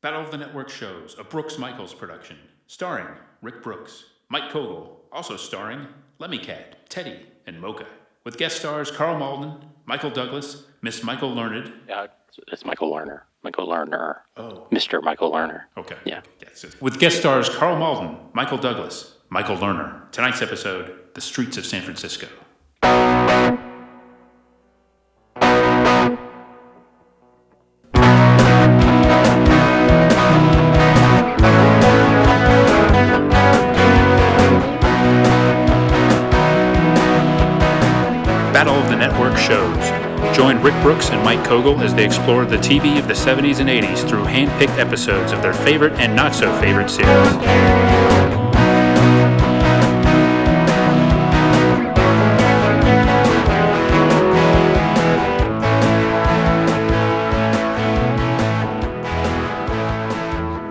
Battle of the Network shows, a Brooks Michaels production, starring Rick Brooks, Mike Kogel, also starring Lemmy Cat, Teddy, and Mocha, with guest stars Karl Malden, Michael Douglas, Miss Michael Learned. It's Michael Lerner. Michael Lerner. Oh. Mr. Michael Lerner. Okay. Yeah. Yes. With guest stars Karl Malden, Michael Douglas, Michael Lerner. Tonight's episode, The Streets of San Francisco. Battle of the Network shows. Join Rick Brooks and Mike Kogel as they explore the TV of the 70s and 80s through hand-picked episodes of their favorite and not-so-favorite series.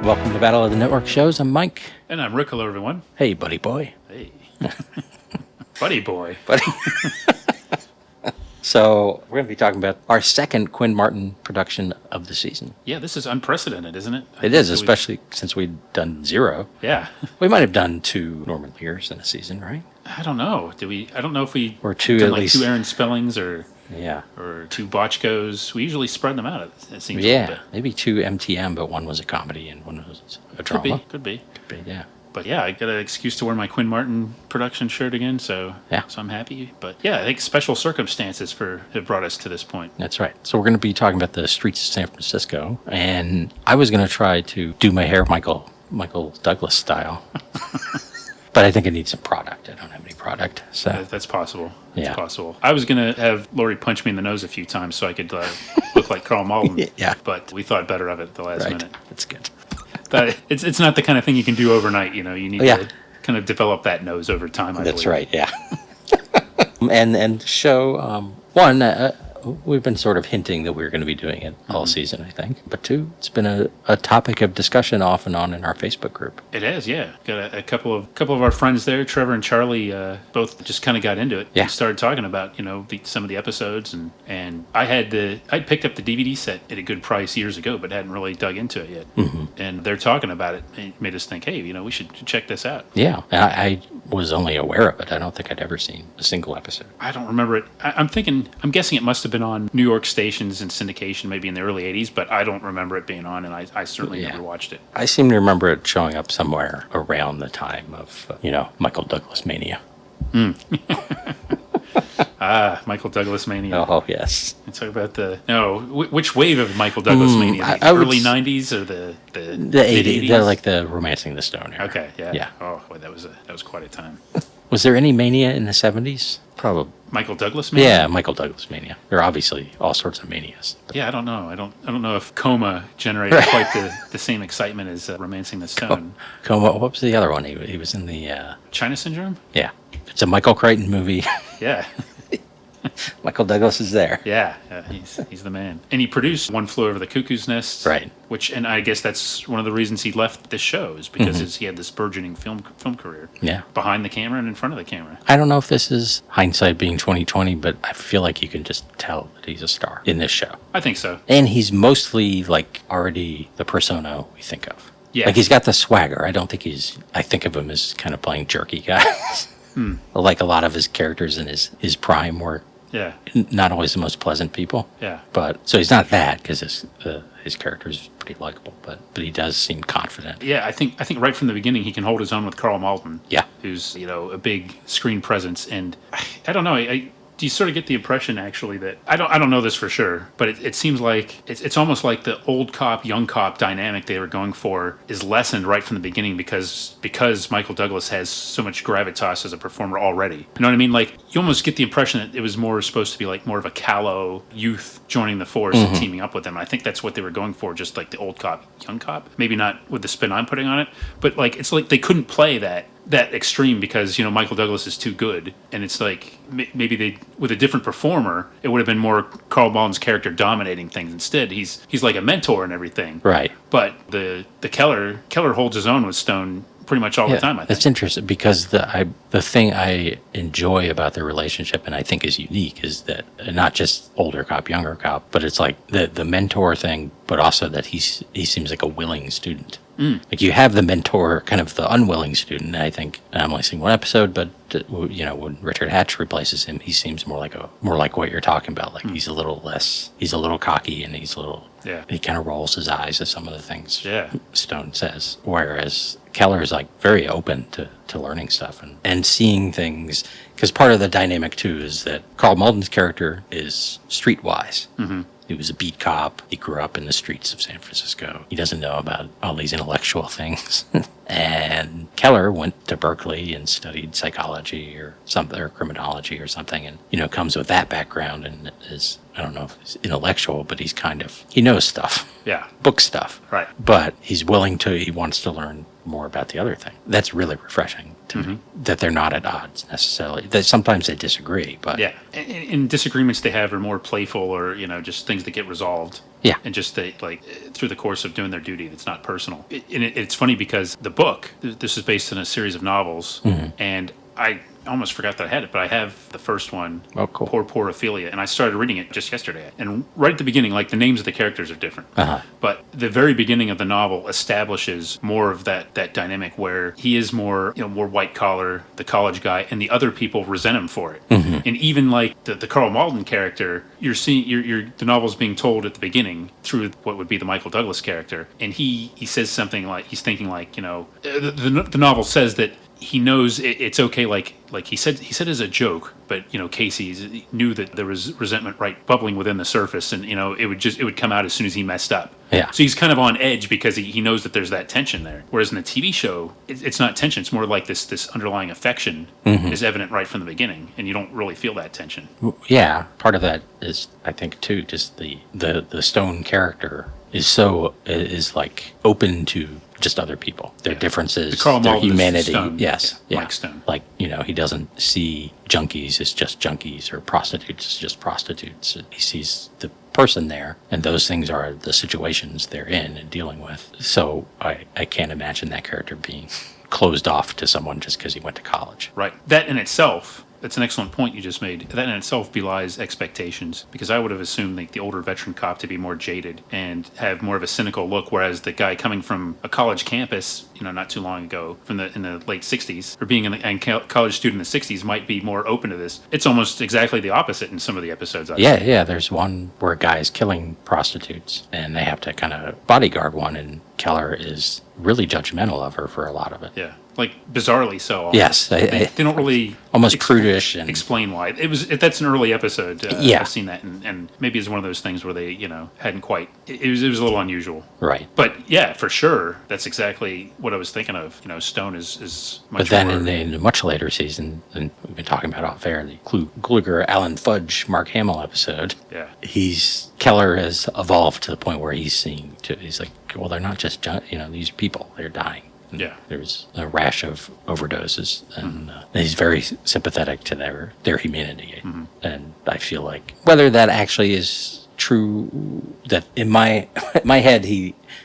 Welcome to Battle of the Network shows. I'm Mike. And I'm Rick. Hello, everyone. Hey, buddy boy. Hey. Buddy boy. Buddy. So we're going to be talking about our second Quinn Martin production of the season. Yeah, this is unprecedented, isn't it? It is, especially since we've done 0. Yeah. We might have done 2 Norman Lears in a season, right? I don't know. I don't know if we... Or 2 done at like least. 2 Aaron Spellings or... Yeah. Or 2 Botchkos. We usually spread them out, it seems. Yeah, maybe 2 MTM, but one was a comedy and one was a drama. Could be. Yeah. But yeah, I got an excuse to wear my Quinn Martin production shirt again, so I'm happy. But yeah, I think special circumstances have brought us to this point. That's right. So we're going to be talking about the streets of San Francisco, and I was going to try to do my hair Michael Douglas style, but I think it needs some product. I don't have any product, so That's possible. Yeah. Possible. I was going to have Lori punch me in the nose a few times so I could look like Karl Malden. Yeah. But we thought better of it at the last minute. That's good. It's not the kind of thing you can do overnight. You know, you need to kind of develop that nose over time. That's right. Yeah. and show one. We've been sort of hinting that we're going to be doing it all season, I think. But 2, it's been a topic of discussion off and on in our Facebook group. It has, yeah. Got a couple of our friends there, Trevor and Charlie, both just kind of got into it. Yeah. And started talking about some of the episodes, and I'd picked up the DVD set at a good price years ago, but hadn't really dug into it yet. Mm-hmm. And they're talking about it. It made us think, hey, we should check this out. Yeah, I was only aware of it. I don't think I'd ever seen a single episode. I don't remember it. I'm guessing it must have been on New York stations and syndication maybe in the early 80s, but I don't remember it being on, and I certainly never watched it. I seem to remember it showing up somewhere around the time of, Michael Douglas mania. Michael Douglas mania. Oh, yes. Let's talk about which wave of Michael Douglas mania? The early 90s or the 80s? They're like the Romancing the Stone era. Okay, yeah. Yeah. Oh, boy, that was quite a time. Was there any mania in the 70s? Probably. Michael Douglas mania? Yeah, Michael Douglas mania. There are obviously all sorts of manias. Yeah, I don't know. I don't know if Coma generated quite the same excitement as Romancing the Stone. Coma. What was the other one? He was in the... China Syndrome? Yeah. It's a Michael Crichton movie. Yeah. Michael Douglas is there. Yeah, he's the man. And he produced One Flew Over the Cuckoo's Nest. Right. And I guess that's one of the reasons he left this show is because he had this burgeoning film career. Yeah. Behind the camera and in front of the camera. I don't know if this is hindsight being 2020, but I feel like you can just tell that he's a star in this show. I think so. And he's mostly already the persona we think of. Yeah. He's got the swagger. I think of him as kind of playing jerky guys. Like a lot of his characters in his prime were not always the most pleasant people. Yeah. But so he's not that because his character is pretty likable, but he does seem confident. Yeah, I think right from the beginning he can hold his own with Karl Malden. Yeah. Who's a big screen presence, and I don't know. Do you sort of get the impression actually that I don't know this for sure, but it seems like it's almost like the old cop young cop dynamic they were going for is lessened right from the beginning because Michael Douglas has so much gravitas as a performer already. You know what I mean? Like you almost get the impression that it was supposed to be like more of a callow youth joining the force and teaming up with them. And I think that's what they were going for, just like the old cop young cop. Maybe not with the spin I'm putting on it, but like it's like they couldn't play that extreme because Michael Douglas is too good, and it's like maybe with a different performer it would have been more Karl Malden's character dominating things. Instead he's like a mentor and everything, right? But the Keller holds his own with Stone pretty much all the time, I think. That's interesting because the thing I enjoy about their relationship and I think is unique is that not just older cop, younger cop, but it's like the mentor thing, but also that he seems like a willing student. Like you have the mentor, kind of the unwilling student. I think I'm only seeing one episode, but when Richard Hatch replaces him, he seems more like what you're talking about. Like he's a little cocky, and he kind of rolls his eyes at some of the things Stone says. Whereas Keller is like very open to learning stuff and seeing things. Because part of the dynamic too is that Karl Malden's character is streetwise. Mm-hmm. He was a beat cop. He grew up in the streets of San Francisco. He doesn't know about all these intellectual things. And Keller went to Berkeley and studied psychology or something, or criminology or something, and comes with that background and is, I don't know if he's intellectual, but he knows stuff. Yeah. Book stuff. Right. But he wants to learn more about the other thing. That's really refreshing to me, that they're not at odds necessarily. That sometimes they disagree, but yeah, and disagreements they have are more playful or just things that get resolved. Yeah, and just through the course of doing their duty, that's not personal. It's funny because the book, this is based on a series of novels, and I almost forgot that I had it, but I have the first one. Oh, cool. Poor Ophelia, and I started reading it just yesterday. And right at the beginning, like the names of the characters are different, but the very beginning of the novel establishes more of that dynamic where he is more more white collar, the college guy, and the other people resent him for it. And even like the Karl Malden character, you're seeing the novel's being told at the beginning through what would be the Michael Douglas character, and he says something like he's thinking like the novel says that he knows it's okay, like he said as a joke, but Casey knew that there was resentment bubbling within the surface, and it would come out as soon as he messed up. Yeah. So he's kind of on edge because he knows that there's that tension there. Whereas in the TV show, it's not tension; it's more like this underlying affection is evident right from the beginning, and you don't really feel that tension. Yeah, part of that is, I think, too, just the Stone character is like open to just other people, their differences, their humanity. Stone, yes, Mike Stone. Like he doesn't see junkies as just junkies or prostitutes as just prostitutes. He sees the person there, and those things are the situations they're in and dealing with. So I can't imagine that character being closed off to someone just because he went to college. Right. That in itself. That's an excellent point you just made. That in itself belies expectations, because I would have assumed the older veteran cop to be more jaded and have more of a cynical look, whereas the guy coming from a college campus, not too long ago, in the late 60s, or being a college student in the 60s, might be more open to this. It's almost exactly the opposite in some of the episodes. Yeah. There's one where a guy is killing prostitutes, and they have to kind of bodyguard one, and Keller is really judgmental of her for a lot of it. Yeah. Like bizarrely so. Yes, they don't really almost prudish and explain why. That's an early episode. I've seen that, and maybe it's one of those things where they hadn't quite. It was a little unusual, right? But yeah, for sure, that's exactly what I was thinking of. Stone is much. But then more, in a much later season, and we've been talking about off air, the Kluger, Alan Fudge, Mark Hamill episode. Yeah, Keller has evolved to the point where he's like, well, they're not just these people; they're dying. Yeah, there's a rash of overdoses, and he's very sympathetic to their humanity. And I feel like whether that actually is true, that in my head,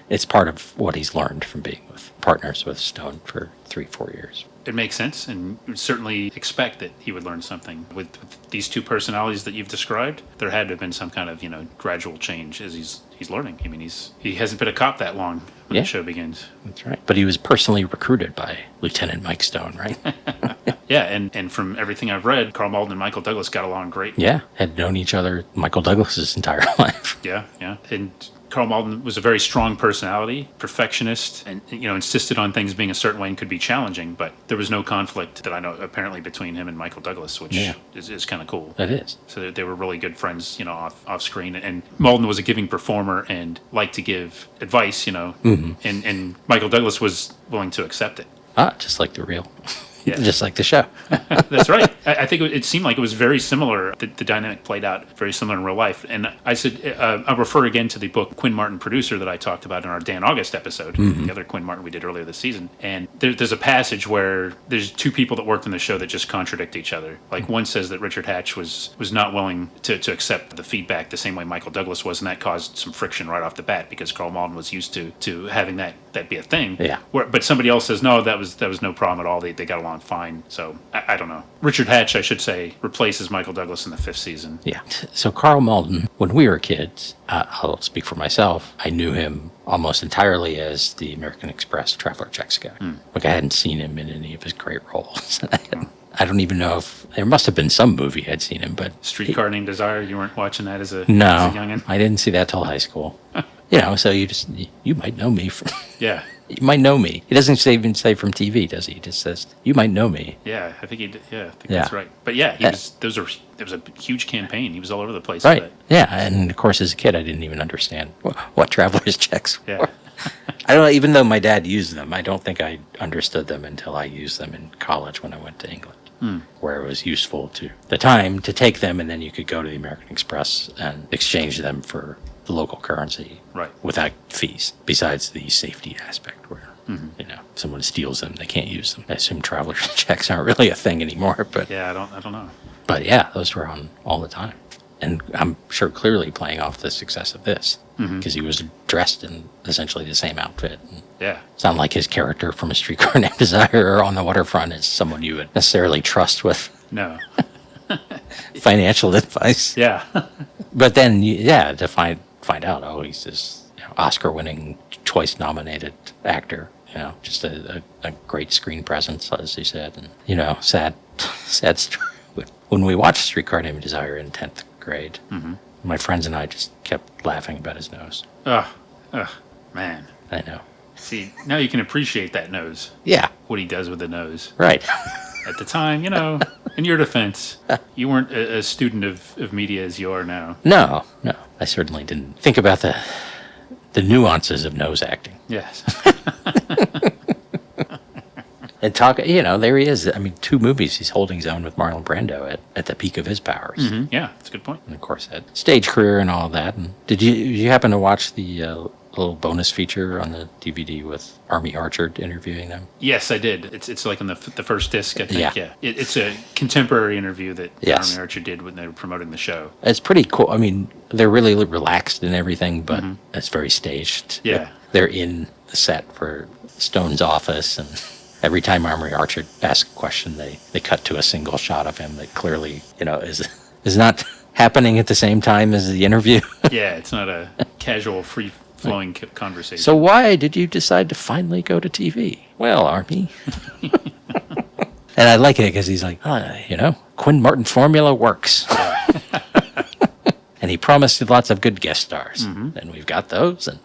it's part of what he's learned from being with partners with Stone for 3-4 years. It makes sense, and you would certainly expect that he would learn something. With these two personalities that you've described, there had to have been some kind of gradual change as he's learning. I mean, he hasn't been a cop that long when the show begins. That's right. But he was personally recruited by Lieutenant Mike Stone, right? Yeah, and from everything I've read, Karl Malden and Michael Douglas got along great. Yeah, had known each other Michael Douglas's entire life. Yeah, and Karl Malden was a very strong personality, perfectionist, and insisted on things being a certain way and could be challenging. But there was no conflict that I know apparently between him and Michael Douglas, which is kind of cool. That is. So they were really good friends, off screen. And Malden was a giving performer and liked to give advice, and Michael Douglas was willing to accept it. Just like the real Yeah. Just like the show. That's right. I think it seemed like it was very similar. The dynamic played out very similar in real life. And I said, I'll refer again to the book Quinn Martin Producer that I talked about in our Dan August episode, the other Quinn Martin we did earlier this season. And there's a passage where there's two people that worked in the show that just contradict each other. Like one says that Richard Hatch was not willing to accept the feedback the same way Michael Douglas was, and that caused some friction right off the bat because Karl Malden was used to having that be a thing. Yeah. But somebody else says, no, that was no problem at all. They got along fine. So I don't know. Richard Hatch, I should say, replaces Michael Douglas in the 5th season. Yeah. So Karl Malden, when we were kids, I'll speak for myself, I knew him almost entirely as the American Express traveler checks guy. Like I hadn't seen him in any of his great roles. I don't even know if there must have been some movie I'd seen him, but Streetcar Named Desire, you weren't watching that as a youngin'? I didn't see that till high school. So you might know me from. Yeah. You might know me. He doesn't even say from TV, does he? He just says, you might know me. Yeah, I think he did. Yeah, I think that's right. But yeah, there was a huge campaign. He was all over the place. Right. With it. Yeah, and of course, as a kid, I didn't even understand what traveler's checks were. Yeah. I don't know, even though my dad used them, I don't think I understood them until I used them in college when I went to England, where it was useful to the time to take them, and then you could go to the American Express and exchange them for the local currency without fees, besides the safety aspect where, if someone steals them, they can't use them. I assume traveler's checks aren't really a thing anymore, but... Yeah, I don't know. But yeah, those were on all the time. And I'm sure clearly playing off the success of this, because he was dressed in essentially the same outfit. And it's not like his character from A Streetcar Named Desire or On the Waterfront is someone you would necessarily trust with No. financial advice. Yeah. But then, to find out, he's this Oscar-winning, twice-nominated actor. Just a great screen presence, as he said. And, sad story. When we watched Streetcar Named Desire in 10th grade, my friends and I just kept laughing about his nose. Ugh, man. I know. See, now you can appreciate that nose. Yeah. What he does with the nose. Right. At the time, in your defense, you weren't a student of media as you are now. No. I certainly didn't think about the nuances of nose acting. Yes. And there he is. I mean, 2 movies he's holding his own with Marlon Brando at the peak of his powers. Yeah, that's a good point. And of course, had stage career and all that. And did you happen to watch the little bonus feature on the DVD with Army Archer interviewing them? Yes, I did. It's like in the first disc, I think. Yeah. It's a contemporary interview that Yes. Army Archer did when they were promoting the show. It's pretty cool. I mean, they're really relaxed and everything, but it's very staged. Yeah. They're in the set for Stone's office, and every time Army Archer asks a question, they cut to a single shot of him that clearly, is not happening at the same time as the interview. Yeah, it's not a casual, free-flowing conversation. So why did you decide to finally go to TV? Well, Army. And I like it because he's like, Quinn Martin formula works. And he promised lots of good guest stars. And we've got those. And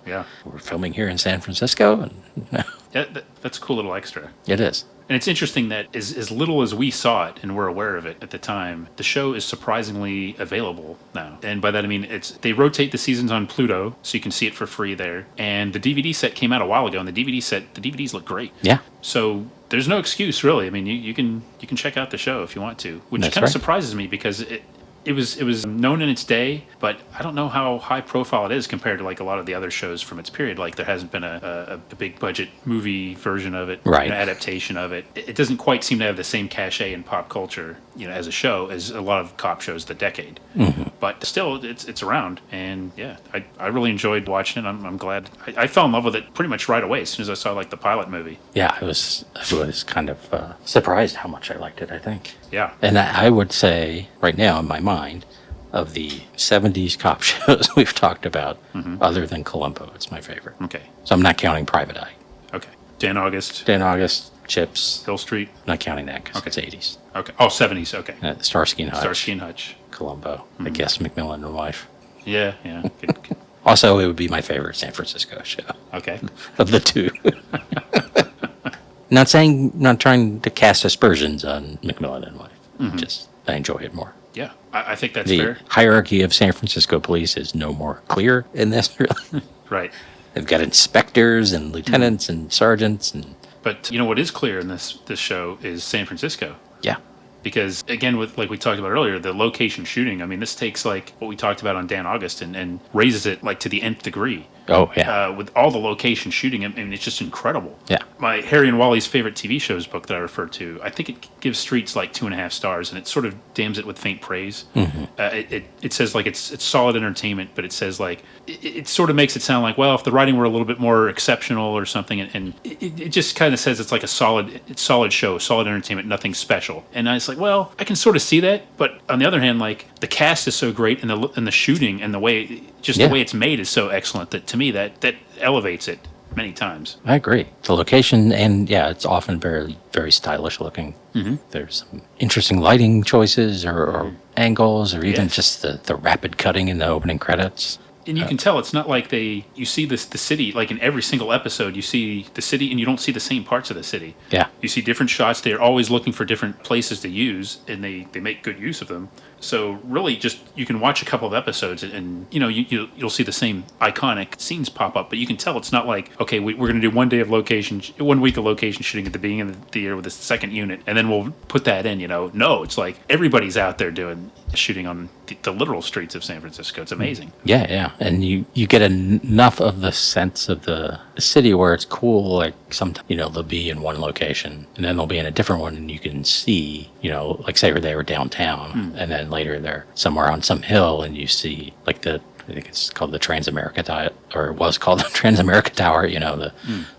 we're filming here in San Francisco. And Yeah, that's a cool little extra. it is. And it's interesting that as little as we saw it and were aware of it at the time, the show is surprisingly available now. And by that I mean they rotate the seasons on Pluto, so you can see it for free there. And the DVD set came out a while ago, and the DVDs look great. Yeah. So there's no excuse really. I mean, you can check out the show if you want to, which That's kind of right. surprises me because it was known in its day, but I don't know how high profile it is compared to like a lot of the other shows from its period. Like there hasn't been a big budget movie version of it, Right. Adaptation of it. It doesn't quite seem to have the same cachet in pop culture, as a show as a lot of cop shows of the decade. But still, it's around, and yeah, I really enjoyed watching it. I'm glad I fell in love with it pretty much right away as soon as I saw like the pilot movie. Yeah, I was kind of surprised how much I liked it, I think. Yeah. And I would say right now in my mind, of the 70s cop shows we've talked about, other than Columbo, it's my favorite. Okay. So I'm not counting Private Eye. Okay. Dan August. Chips. Hill Street. Not counting that because it's 80s. Okay. Oh, 70s. Okay. Starsky and Hutch. Starsky and Hutch. Columbo. I guess McMillan and Wife. Yeah. Good. Also, it would be my favorite San Francisco show Okay. of the 2. Not trying to cast aspersions on McMillan and Wife. Just I enjoy it more. Yeah. I think that's The fair. hierarchy of San Francisco police is no more clear in this, really. Right. They've got inspectors and lieutenants and sergeants and But what is clear in this show is San Francisco. Yeah. Because again, with like we talked about earlier, the location shooting. I mean, this takes like what we talked about on Dan August and raises it like to the nth degree. Oh, yeah. With all the location shooting, I mean, it's just incredible. Yeah. My Harry and Wally's favorite TV shows book that I referred to, I think it gives Streets like 2.5 stars, and it sort of damns it with faint praise. Mm-hmm. It says like it's solid entertainment, but it says like it sort of makes it sound like, well, if the writing were a little bit more exceptional or something, and it just kind of says it's like a solid show, solid entertainment, nothing special. And I was like, well, I can sort of see that, but on the other hand, like the cast is so great, and the shooting and the way the way it's made is so excellent that to me that elevates it many times. I agree. The location, and it's often very, very stylish looking. Mm-hmm. There's some interesting lighting choices or angles, or even just the rapid cutting in the opening credits. And you can tell it's not like you see the city, like in every single episode, you see the city and you don't see the same parts of the city. Yeah. You see different shots. They're always looking for different places to use, and they make good use of them. So really just, you can watch a couple of episodes and, you'll see the same iconic scenes pop up, but you can tell it's not like, okay, we're going to do 1 week of location shooting at the beginning of the year with the second unit, and then we'll put that in, No, it's like everybody's out there doing shooting on the literal streets of San Francisco. It's amazing. Yeah. And you get enough of the sense of the city where it's cool, like sometimes, they'll be in one location and then they'll be in a different one and you can see, like say they were downtown and then later they're somewhere on some hill and you see like I think it's called the Transamerica Tower, or it was called the Transamerica Tower, the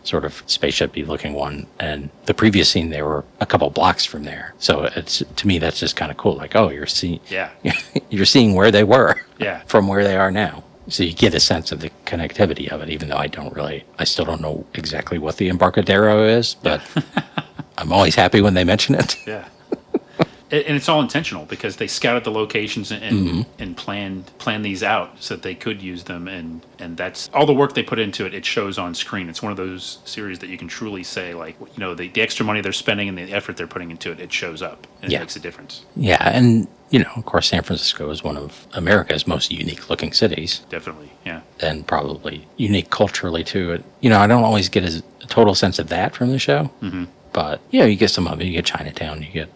sort of spaceship-y looking one. And the previous scene, they were a couple blocks from there. So to me, that's just kind of cool. Like, oh, you're seeing where they were from where they are now. So you get a sense of the connectivity of it, even though I still don't know exactly what the Embarcadero is, but I'm always happy when they mention it. Yeah. And it's all intentional because they scouted the locations and planned these out so that they could use them, and that's all the work they put into it. It shows on screen. It's one of those series that you can truly say, like, the extra money they're spending and the effort they're putting into it, it shows up and it makes a difference. Yeah, and of course, San Francisco is one of America's most unique looking cities. Definitely, yeah, and probably unique culturally too. I don't always get a total sense of that from the show, but you get some of it. You get Chinatown, you get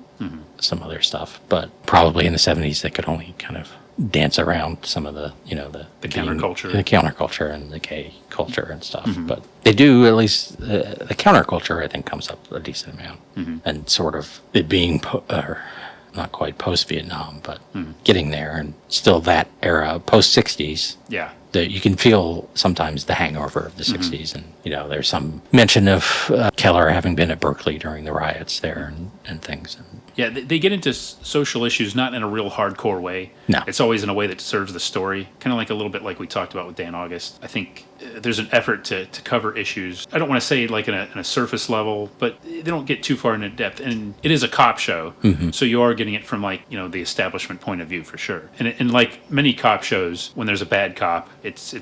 some other stuff, but probably in the 70s they could only kind of dance around some of the the counterculture and the gay culture and stuff. But they do, at least the counterculture I think comes up a decent amount, and sort of it being not quite post-Vietnam, but getting there, and still that era post-60s. Yeah. That you can feel sometimes the hangover of the 60s, and there's some mention of Keller having been at Berkeley during the riots there and things. Yeah, they get into social issues not in a real hardcore way. No. It's always in a way that serves the story, kind of like a little bit like we talked about with Dan August. I think there's an effort to cover issues. I don't want to say like in a surface level, but they don't get too far into depth. And it is a cop show, so you are getting it from like the establishment point of view for sure. And like many cop shows, when there's a bad cop, it's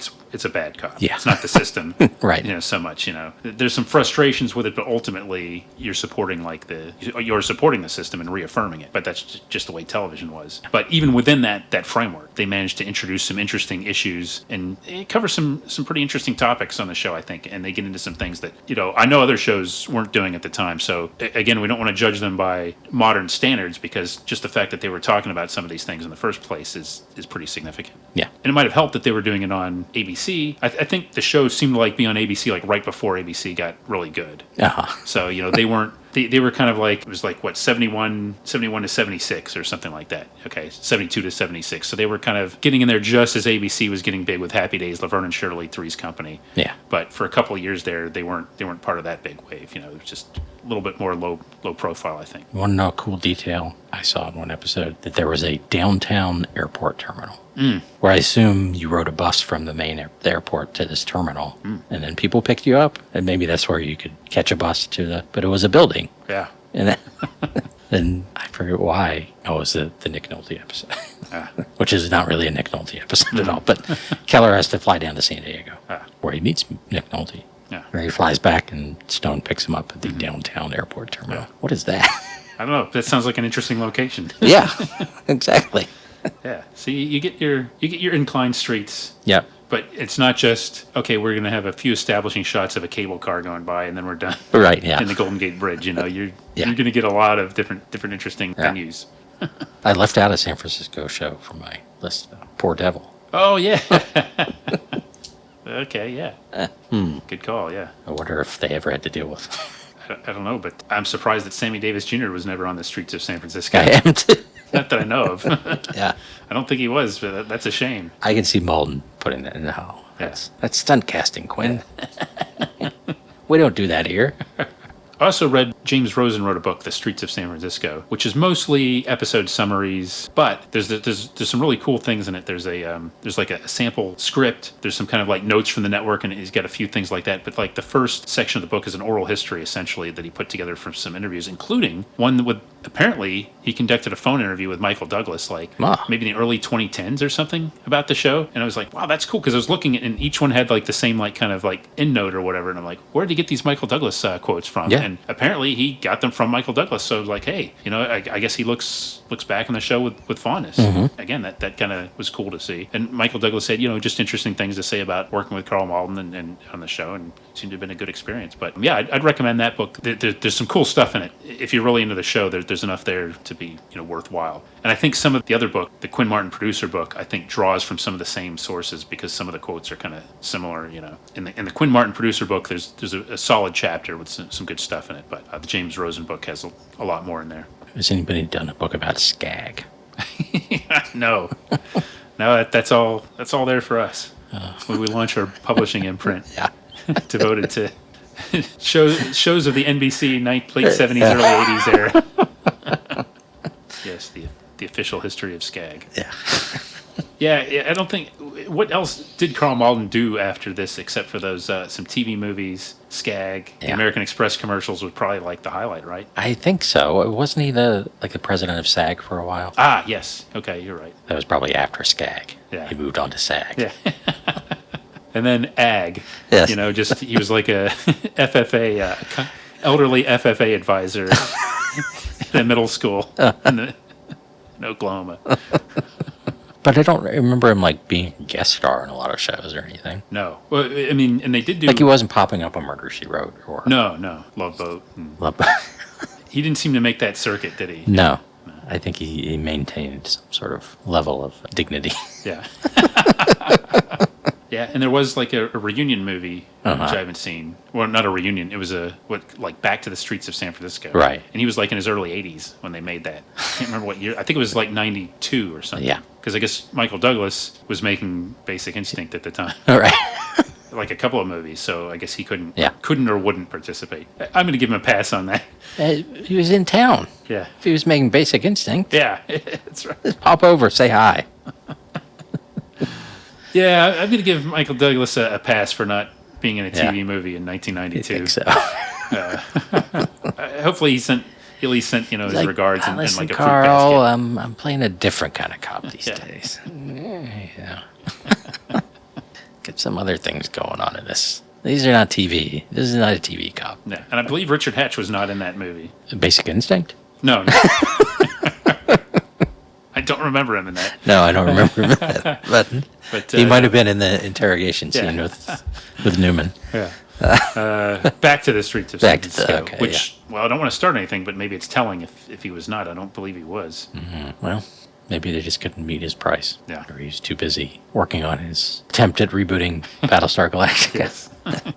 a bad cop. Yeah. It's not the system, right? So much. There's some frustrations with it, but ultimately you're supporting the system and reaffirming it. But that's just the way television was. But even within that framework, they managed to introduce some interesting issues and it covers some pretty interesting topics on the show, I think. And they get into some things that I know other shows weren't doing at the time. So again, we don't want to judge them by modern standards because just the fact that they were talking about some of these things in the first place is pretty significant. Yeah, and it might have helped that they were doing it on ABC. I think the show seemed to like be on ABC like right before ABC got really good. So they weren't. They were kind of like, it was like, what, 71 to 76 or something like that. Okay, 72 to 76. So they were kind of getting in there just as ABC was getting big with Happy Days, Laverne and Shirley, Three's Company. Yeah. But for a couple of years there, they weren't part of that big wave. It was just a little bit more low profile, I think. You want to know a cool detail? I saw in one episode that there was a downtown airport terminal. Where I assume you rode a bus from the main airport to this terminal, and then people picked you up, and maybe that's where you could catch a bus but it was a building. Yeah. And then I forget why. Oh, it was the Nick Nolte episode, which is not really a Nick Nolte episode at all, but Keller has to fly down to San Diego, where he meets Nick Nolte. Yeah. Where he flies back, and Stone picks him up at the downtown airport terminal. Yeah. What is that? I don't know. That sounds like an interesting location. Yeah, exactly. Yeah. So you get your inclined streets. Yep. But it's not just, okay, we're going to have a few establishing shots of a cable car going by and then we're done. Right, yeah. In the Golden Gate Bridge, you're Yeah. going to get a lot of different interesting venues. I left out a San Francisco show from my list. Poor Devil. Oh, yeah. Okay, yeah. Good call, yeah. I wonder if they ever had to deal with. I don't know, but I'm surprised that Sammy Davis Jr. was never on the streets of San Francisco. I am too. Not that I know of. Yeah. I don't think he was, but that's a shame. I can see Malden putting that in. No, that's stunt casting, Quinn. We don't do that here. I also read James Rosen wrote a book, The Streets of San Francisco, which is mostly episode summaries, but there's some really cool things in it. There's like a sample script. There's some kind of like notes from the network, and he's got a few things like that. But like the first section of the book is an oral history, essentially, that he put together from some interviews, including one with apparently he conducted a phone interview with Michael Douglas, like maybe in the early 2010s or something about the show. And I was like, wow, that's cool, because I was looking at, and each one had like the same like kind of like end note or whatever, and I'm like, where did he get these Michael Douglas quotes from? Yeah. And apparently he got them from Michael Douglas. So I was like, hey, I guess he looks back on the show with fondness. Again, that kind of was cool to see. And Michael Douglas said, just interesting things to say about working with Karl Malden and on the show, and seemed to have been a good experience. But yeah, I'd recommend that book. There's some cool stuff in it. If you're really into the show, there's enough there to be worthwhile. And I think some of the other book, the Quinn Martin Producer book, I think draws from some of the same sources, because some of the quotes are kind of similar. In the Quinn Martin Producer book, there's a solid chapter with some good stuff in it. But the James Rosen book has a lot more in there. Has anybody done a book about Skag? No, that's all there for us. When we launch our publishing imprint, devoted to shows of the NBC late 70s, early 80s era. Yes, the official history of Skag. Yeah. Yeah, I don't think. What else did Karl Malden do after this, except for those some TV movies, Skag, the American Express commercials was probably like the highlight, right? I think so. Wasn't he the president of SAG for a while? Ah, yes. Okay, you're right. That was probably after Skag. Yeah. He moved on to SAG. Yeah. And then AG. Yes. He was like a FFA, elderly FFA advisor in a middle school in Oklahoma. But I don't remember him like being a guest star in a lot of shows or anything. No. Well, I mean, and they did do... Like he wasn't popping up on Murder, She Wrote or... No. Love Boat. He didn't seem to make that circuit, did he? No. I think he maintained some sort of level of dignity. Yeah. Yeah, and there was like a reunion movie, which I haven't seen. Well, not a reunion. It was Back to the Streets of San Francisco. Right. And he was like in his early 80s when they made that. I can't remember what year. I think it was like 92 or something. Yeah. Because I guess Michael Douglas was making Basic Instinct at the time. All right. Like a couple of movies, so I guess he couldn't or wouldn't participate. I'm going to give him a pass on that. He was in town. Yeah. If he was making Basic Instinct. Yeah, that's right. Just pop over, say hi. Yeah, I'm going to give Michael Douglas a pass for not being in a TV movie in 1992. I think so. Hopefully he at least sent his like, regards and listen, like a Karl, fruit basket. I'm playing a different kind of cop these days. Yeah. Get some other things going on in this. These are not TV. This is not a TV cop. Yeah, and I believe Richard Hatch was not in that movie. Basic Instinct? No. I don't remember him in that. No, I don't remember him in that. But he might have been in the interrogation scene with Newman. Yeah. Back to the Streets of San Francisco, well, I don't want to start anything, but maybe it's telling if he was not. I don't believe he was. Mm-hmm. Well, maybe they just couldn't meet his price. Yeah. Or he's too busy working on his attempt at rebooting Battlestar Galactica. Yes.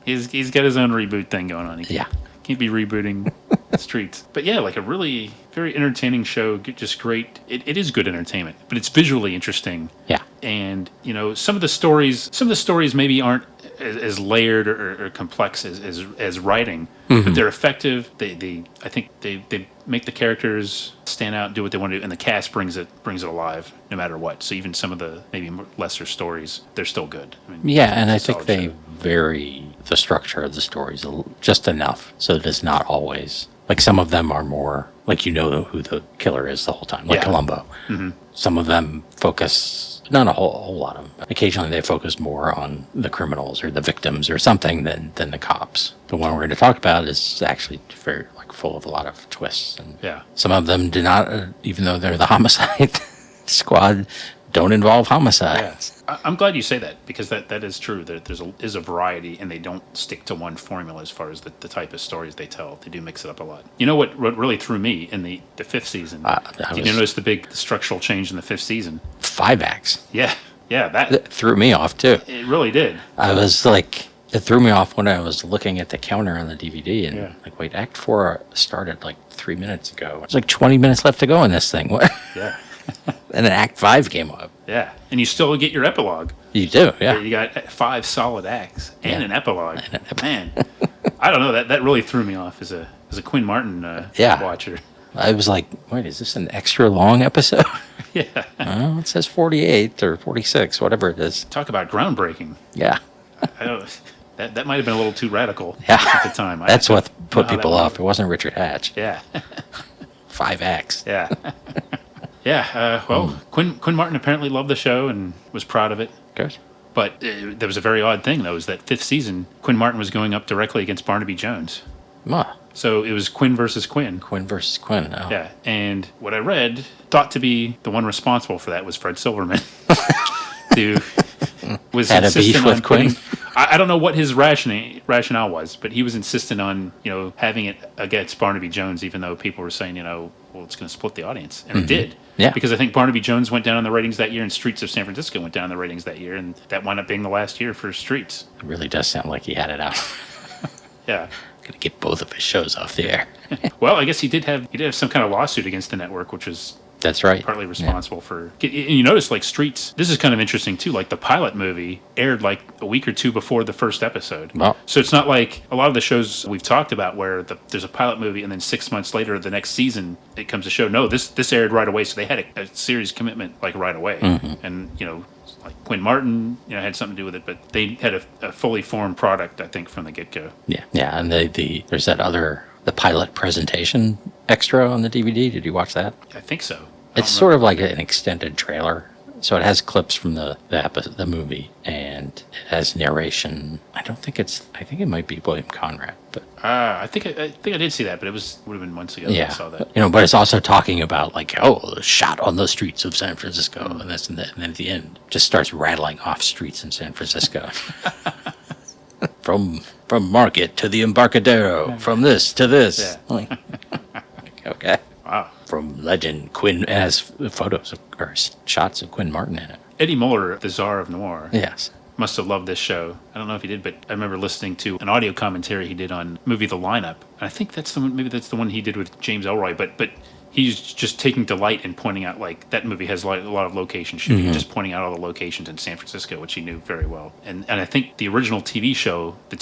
He's got his own reboot thing going on. He can't be rebooting Streets. But yeah, like a really very entertaining show, just great. It is good entertainment, but it's visually interesting. Yeah. And, some of the stories maybe aren't as layered or complex as writing, but they're effective. I think they make the characters stand out and do what they want to do, and the cast brings it alive no matter what. So even some of the maybe lesser stories, they're still good. I mean, and I think they vary the structure of the stories just enough so that it's not always like some of them are more like who the killer is the whole time, like Columbo. Mm-hmm. Some of them focus, not a whole lot of them. Occasionally they focus more on the criminals or the victims or something than the cops. The one we're going to talk about is actually very full of a lot of twists. And some of them do not, even though they're the homicide squad, don't involve homicides. I'm glad you say that, because that is true. That is a variety, and they don't stick to one formula as far as the type of stories they tell. They do mix it up a lot. You know what really threw me in the fifth season? Did you notice the big structural change in the fifth season? 5 acts. Yeah, that threw me off too. It really did. I was like, it threw me off when I was looking at the counter on the DVD and like, wait, Act 4 started like 3 minutes ago. It's like 20 minutes left to go in this thing. What? Yeah. And then Act 5 came up. Yeah, and you still get your epilogue. You do, yeah. You got 5 solid acts and an epilogue. Man, I don't know. That really threw me off as a Quinn Martin watcher. I was like, wait, is this an extra long episode? Yeah. It says 48 or 46, whatever it is. Talk about groundbreaking. Yeah. I don't. That might have been a little too radical Yeah. at the time. That's what put people off. It wasn't Richard Hatch. Yeah. 5 acts. Yeah. Yeah. Well, Quinn Martin apparently loved the show and was proud of it. Good. But there was a very odd thing, though, is that fifth season, Quinn Martin was going up directly against Barnaby Jones. So it was Quinn versus Quinn. Quinn versus Quinn. Oh. Yeah. And what I read, thought to be the one responsible for that was Fred Silverman. Who was Had a beef insistent with on Quinn? I don't know what his rationale was, but he was insistent on, having it against Barnaby Jones, even though people were saying, well, it's going to split the audience. And it did. Yeah. Because I think Barnaby Jones went down in the ratings that year, and Streets of San Francisco went down in the ratings that year, and that wound up being the last year for Streets. It really does sound like he had it out. Yeah. Gonna get both of his shows off the air. Well, I guess he did have some kind of lawsuit against the network, which was That's right. partly responsible for. And you notice, like, Streets, this is kind of interesting too. Like, the pilot movie aired like a week or two before the first episode. Wow. So it's not like a lot of the shows we've talked about where there's a pilot movie and then 6 months later, the next season, it comes to show. No, this aired right away. So they had a series commitment like right away. And, like Quinn Martin, had something to do with it, but they had a fully formed product, I think, from the get-go. Yeah. Yeah. And there's the pilot presentation extra on the DVD. Did you watch that? I think so. It's sort of like an extended trailer. So it has clips from the movie, and it has narration. I think it might be William Conrad, but I think I did see that, but would have been months ago that I saw that. But it's also talking about like, shot on the streets of San Francisco, and this and that, and then at the end just starts rattling off streets in San Francisco. from Market to the Embarcadero, from this to this. Yeah. Like, okay. Wow. From legend, Quinn has photos or shots of Quinn Martin in it. Eddie Muller, the czar of noir, Yes. must have loved this show. I don't know if he did, but I remember listening to an audio commentary he did on movie The Lineup. And I think that's the one. Maybe that's the one he did with James Ellroy. But he's just taking delight in pointing out, like, that movie has like a lot of location shooting, just pointing out all the locations in San Francisco, which he knew very well. And I think the original TV show of The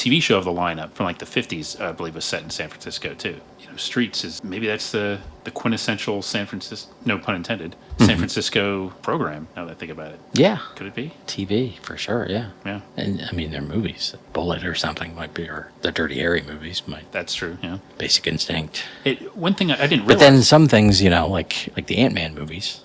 Lineup from like the 50s, I believe, was set in San Francisco too. Streets is maybe that's the quintessential San Francisco, no pun intended, San Francisco program, now that I think about it. Yeah. Could it be? TV, for sure, yeah. Yeah. And, I mean, they're movies. Bullet or something might be, or the Dirty Harry movies might. That's true, yeah. Basic Instinct. One thing I didn't realize. But then some things, like the Ant-Man movies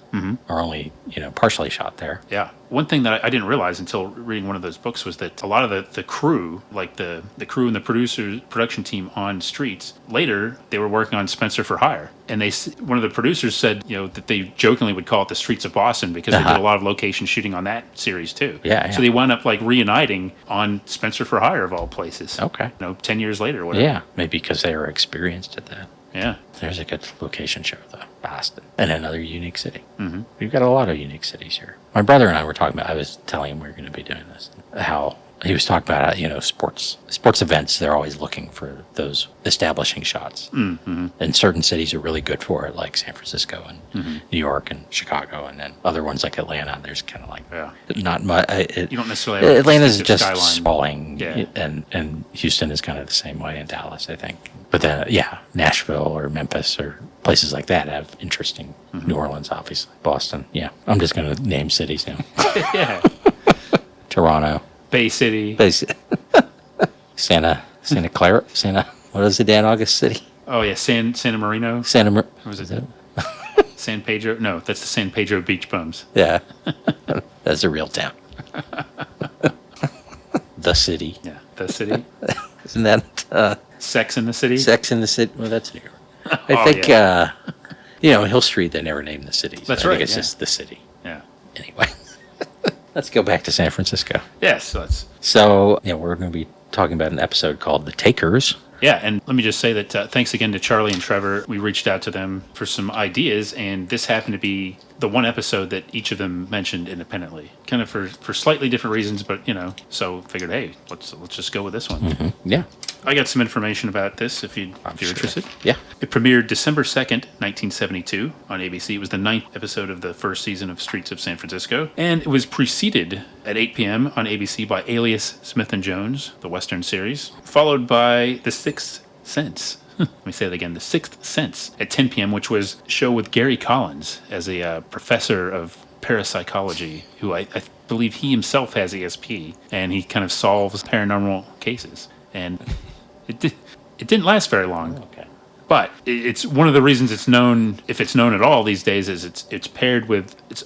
are only, partially shot there. Yeah. One thing that I didn't realize until reading one of those books was that a lot of the crew, like the crew and the production team on Streets, later they were working on Spencer for Hire. And one of the producers said, that they jokingly would call it the Streets of Boston because they did a lot of location shooting on that series too. Yeah. So they wound up like reuniting on Spencer for Hire of all places. Okay. 10 years later or whatever. Yeah. Maybe because they were experienced at that. Yeah. There's a good location show, though. Boston. And another unique city. Mm-hmm. We've got a lot of unique cities here. My brother and I were talking about, I was telling him we were going to be doing this, how he was talking about, sports events, they're always looking for those establishing shots. Mm-hmm. And certain cities are really good for it, like San Francisco and New York and Chicago. And then other ones like Atlanta, there's kind of like not much. You don't necessarily have Atlanta's just skyline. sprawling. Yeah. And Houston is kind of the same way, in Dallas, I think. But then, Nashville or Memphis or places like that have interesting. New Orleans, obviously. Boston, yeah. I'm just going to name cities now. Yeah. Toronto. Bay City. Santa Clara. What is the Dan August city? Oh, yeah. Santa Marino. What was it? San Pedro? No, that's the San Pedro Beach Bums. Yeah. That's a real town. The city. Yeah, the city. Isn't that... Sex in the City? Sex in the City. Well, that's New York. I think, Hill Street, they never named the cities. That's I right. think it's just the city. Yeah. Anyway, let's go back to San Francisco. Yes, so that's... So, yeah, we're going to be talking about an episode called The Takers. Yeah, and let me just say that thanks again to Charlie and Trevor. We reached out to them for some ideas, and this happened to be the one episode that each of them mentioned independently, kind of for slightly different reasons, but, so figured, hey, let's just go with this one. Mm-hmm. Yeah. I got some information about this if you're interested. Yeah. It premiered December 2nd, 1972 on ABC. It was the 9th episode of the first season of Streets of San Francisco. And it was preceded at 8 p.m. on ABC by Alias Smith & Jones, the Western series, followed by The Sixth Sense. Let me say that again, The Sixth Sense at 10 p.m., which was a show with Gary Collins as a professor of parapsychology, who I believe he himself has ESP, and he kind of solves paranormal cases. And it didn't last very long. Okay. But it's one of the reasons it's known, if it's known at all these days, is it's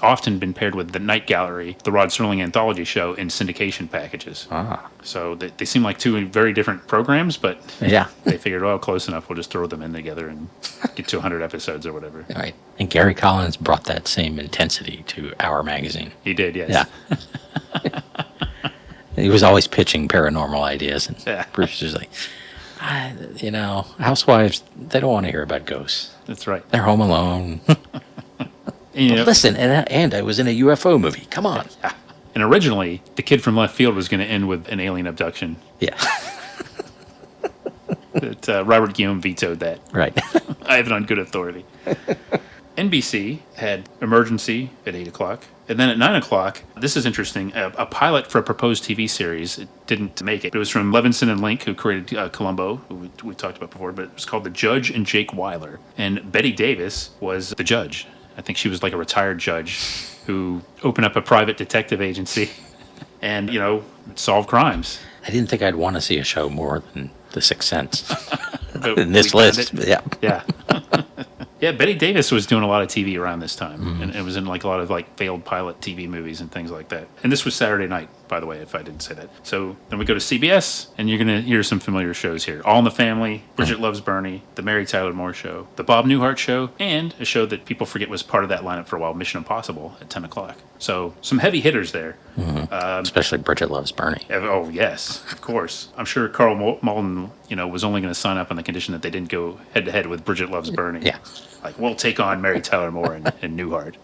often been paired with The Night Gallery, the Rod Serling anthology show, in syndication packages. Ah. So they seem like two very different programs, but Yeah. they figured, well, close enough, we'll just throw them in together and get to 100 episodes or whatever. Right. And Gary Collins brought that same intensity to our magazine. He did, yes. Yeah. He was always pitching paranormal ideas, and Yeah. Bruce was like, housewives, they don't want to hear about ghosts. That's right. They're home alone. And, Listen, and I was in a UFO movie. Come on. and originally, The Kid from Left Field was going to end with an alien abduction. Yeah. But Robert Guillaume vetoed that. Right. I have it on good authority. NBC had Emergency at 8 o'clock. And then at 9 o'clock, this is interesting, a pilot for a proposed TV series. It didn't make it. It was from Levinson and Link, who created Columbo, who we talked about before, but it was called The Judge and Jake Weiler. And Betty Davis was the judge. I think she was like a retired judge who opened up a private detective agency and, solve crimes. I didn't think I'd want to see a show more than The Sixth Sense But in this we found list. it. Yeah. Yeah. Yeah, Betty Davis was doing a lot of TV around this time, and it was in like a lot of like failed pilot TV movies and things like that. And this was Saturday night, by the way, if I didn't say that. So then we go to CBS, and you're gonna hear some familiar shows here: All in the Family, Bridget Loves Bernie, The Mary Tyler Moore Show, The Bob Newhart Show, and a show that people forget was part of that lineup for a while, Mission Impossible at 10 o'clock. So some heavy hitters there. Especially Bridget Loves Bernie. Oh yes, of course. I'm sure Karl Malden, was only going to sign up on the condition that they didn't go head to head with Bridget Loves Bernie. Yeah. Like, we'll take on Mary Tyler Moore and Newhart.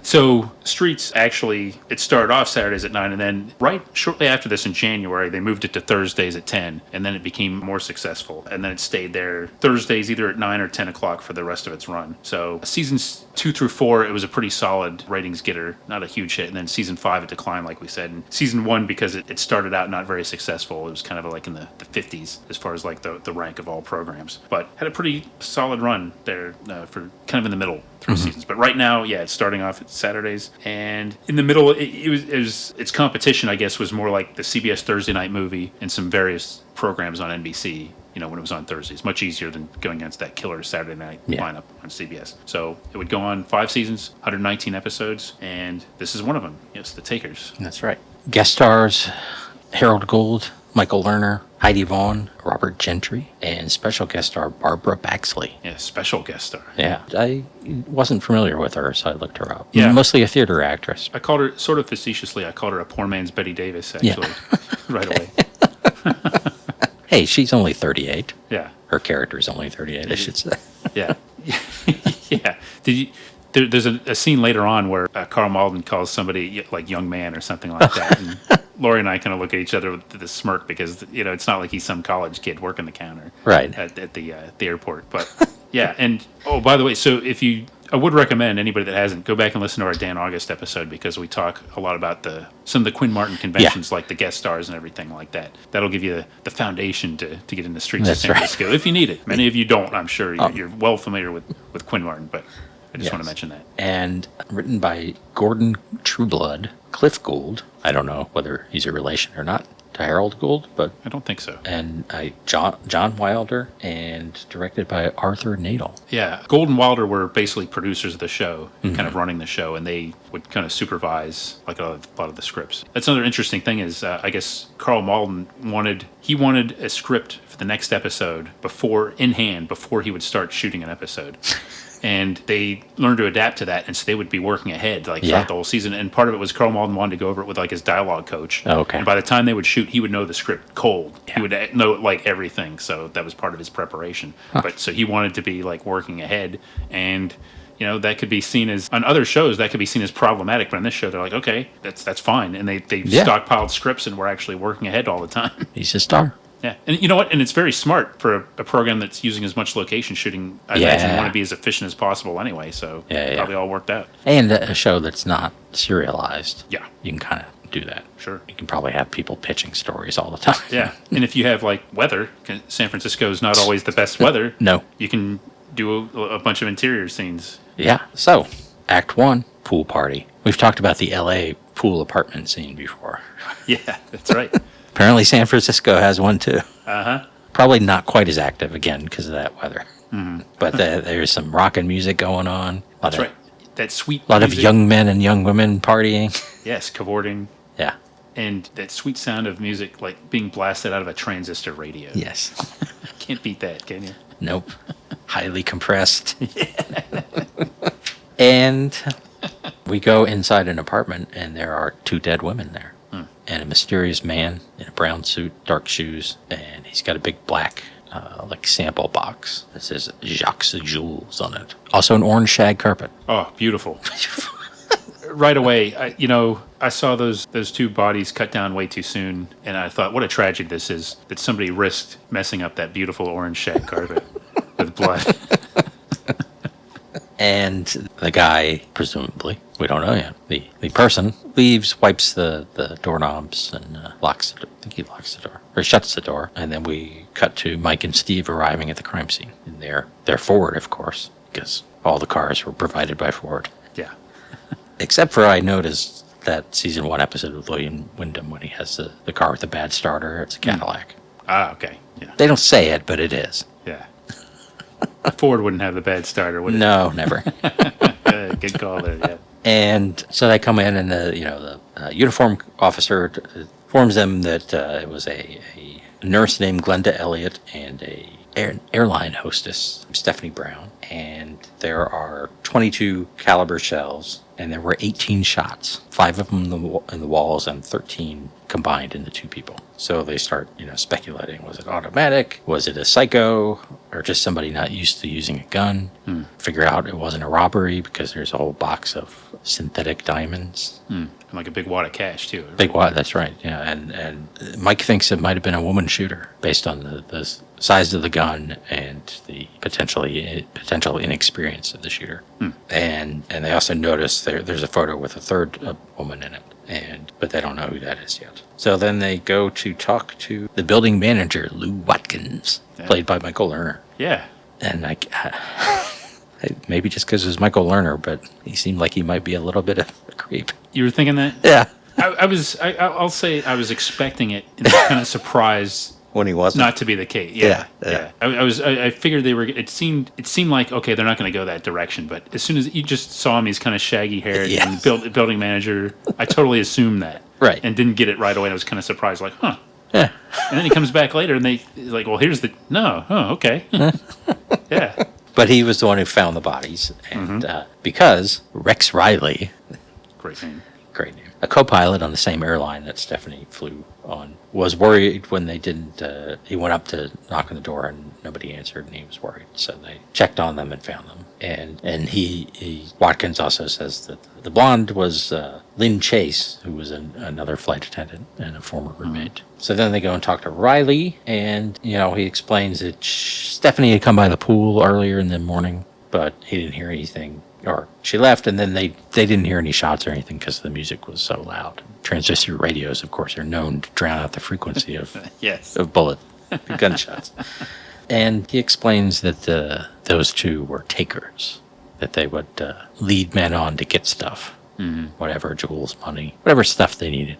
So Streets, actually, it started off Saturdays at 9, and then right shortly after this in January, they moved it to Thursdays at 10, and then it became more successful. And then it stayed there Thursdays either at 9 or 10 o'clock for the rest of its run. So seasons 2 through 4, it was a pretty solid ratings getter, not a huge hit. And then season 5, it declined, like we said. And season 1, because it started out not very successful, it was kind of like in the 50s as far as like the rank of all programs. But had a pretty solid run there for kind of in the middle. 3 seasons, but right now, yeah, it's starting off at Saturdays, and in the middle, it was its competition, I guess, was more like the CBS Thursday Night Movie and some various programs on NBC. When it was on Thursdays, much easier than going against that killer Saturday night lineup on CBS. So it would go on 5 seasons, 119 episodes, and this is one of them. Yes, The Takers. That's right. Guest stars: Harold Gould, Michael Lerner, Heidi Vaughn, Robert Gentry, and special guest star Barbara Baxley. Yeah, special guest star. Yeah, I wasn't familiar with her, so I looked her up. Yeah. Mostly a theater actress. I called her, sort of facetiously, I called her a poor man's Betty Davis, actually, right away. Hey, she's only 38. Yeah. Her character's only 38, I should say. Yeah. Yeah. There's a scene later on where Karl Malden calls somebody like young man or something like that. And Lori and I kind of look at each other with this smirk because, it's not like he's some college kid working the counter Right. at the airport. But yeah. And by the way, so I would recommend anybody that hasn't, go back and listen to our Dan August episode, because we talk a lot about some of the Quinn Martin conventions, like the guest stars and everything like that. That'll give you the foundation to get in the streets of San Francisco if you need it. Many of you don't, I'm sure. You're well familiar with Quinn Martin, but I just want to mention that. And written by Gordon Trueblood, Cliff Gould. I don't know whether he's a relation or not to Harold Gould, but I don't think so. And John Wilder, and directed by Arthur Nadel. Yeah, Gould and Wilder were basically producers of the show, kind of running the show, and they would kind of supervise like a lot of the scripts. That's another interesting thing is I guess Karl Malden wanted a script for the next episode before he would start shooting an episode. And they learned to adapt to that, and so they would be working ahead like throughout the whole season. And part of it was Karl Malden wanted to go over it with like his dialogue coach. Oh, okay. And by the time they would shoot, he would know the script cold. Yeah. He would know like everything, so that was part of his preparation. But so he wanted to be like working ahead, and that could be seen as on other shows that could be seen as problematic. But on this show, they're like, okay, that's fine, and they stockpiled scripts and were actually working ahead all the time. He's a star. Yeah, and you know what? And it's very smart for a program that's using as much location shooting. I imagine you want to be as efficient as possible anyway, so probably all worked out. And a show that's not serialized. Yeah. You can kind of do that. Sure. You can probably have people pitching stories all the time. Yeah, and if you have like weather, San Francisco is not always the best weather. No. You can do a bunch of interior scenes. Yeah. So, Act 1, pool party. We've talked about the LA pool apartment scene before. Yeah, that's right. Apparently San Francisco has one too. Uh-huh. Probably not quite as active again because of that weather. Mm-hmm. But there's some rockin' music going on. That's right. That sweet A lot music. of young men and young women partying. Yes, cavorting. Yeah. And that sweet sound of music like being blasted out of a transistor radio. Yes. Can't beat that, can you? Nope. Highly compressed. And we go inside an apartment and there are 2 dead women there. And a mysterious man in a brown suit, dark shoes, and he's got a big black, sample box that says Jacques Jules on it. Also an orange shag carpet. Oh, beautiful. Right away, I saw those 2 bodies cut down way too soon, and I thought, what a tragedy this is, that somebody risked messing up that beautiful orange shag carpet with blood. And the guy, presumably, we don't know yet, the person leaves, wipes the doorknobs, and locks the door. I think he locks the door, or shuts the door. And then we cut to Mike and Steve arriving at the crime scene. And they're Ford, of course, because all the cars were provided by Ford. Yeah. Except for I noticed that season 1 episode with William Wyndham when he has the car with the bad starter. It's a Cadillac. Ah, okay. Yeah. They don't say it, but it is. Yeah. Ford wouldn't have the bad starter, would it? No, never. Good call there, yeah. And so they come in, and the uniform officer informs them that it was a nurse named Glenda Elliott and an airline hostess, Stephanie Brown. And there are 22 caliber shells, and there were 18 shots, 5 of them in the walls and 13 combined in the 2 people. So they start, speculating. Was it automatic? Was it a psycho? Or just somebody not used to using a gun? Figure out it wasn't a robbery because there's a whole box of synthetic diamonds. And like a big wad of cash, too. Big wad, that's right, yeah. And Mike thinks it might have been a woman shooter based on the size of the gun and the potential inexperience of the shooter. And they also notice there's a photo with a third woman in it. But they don't know who that is yet. So then they go to talk to the building manager, Lou Watkins, played by Michael Lerner. Yeah. And maybe just because it was Michael Lerner, but he seemed like he might be a little bit of a creep. You were thinking that? Yeah. I'll say I was expecting it and kind of surprised When he wasn't. not to be the case. Yeah. I figured they were. It seemed like okay, they're not going to go that direction. But as soon as you just saw him, he's kind of shaggy haired and building manager. I totally assumed that, right, and didn't get it right away. I was kind of surprised, like, huh. Yeah. And then he comes back later, and they like, well, here's the no. Oh, okay. Yeah. But he was the one who found the bodies, and because Rex Riley, great name, a co-pilot on the same airline that Stephanie flew on, was worried when they didn't. He went up to knock on the door and nobody answered, and he was worried. So they checked on them and found them. And Watkins also says that the blonde was Lynn Chase, who was another flight attendant and a former roommate. So then they go and talk to Riley, and he explains that Stephanie had come by the pool earlier in the morning, but he didn't hear anything. Or she left, and then they didn't hear any shots or anything because the music was so loud. Transistor radios, of course, are known to drown out the frequency of of bullet gunshots. And he explains that those 2 were takers, that they would lead men on to get stuff, whatever, jewels, money, whatever stuff they needed,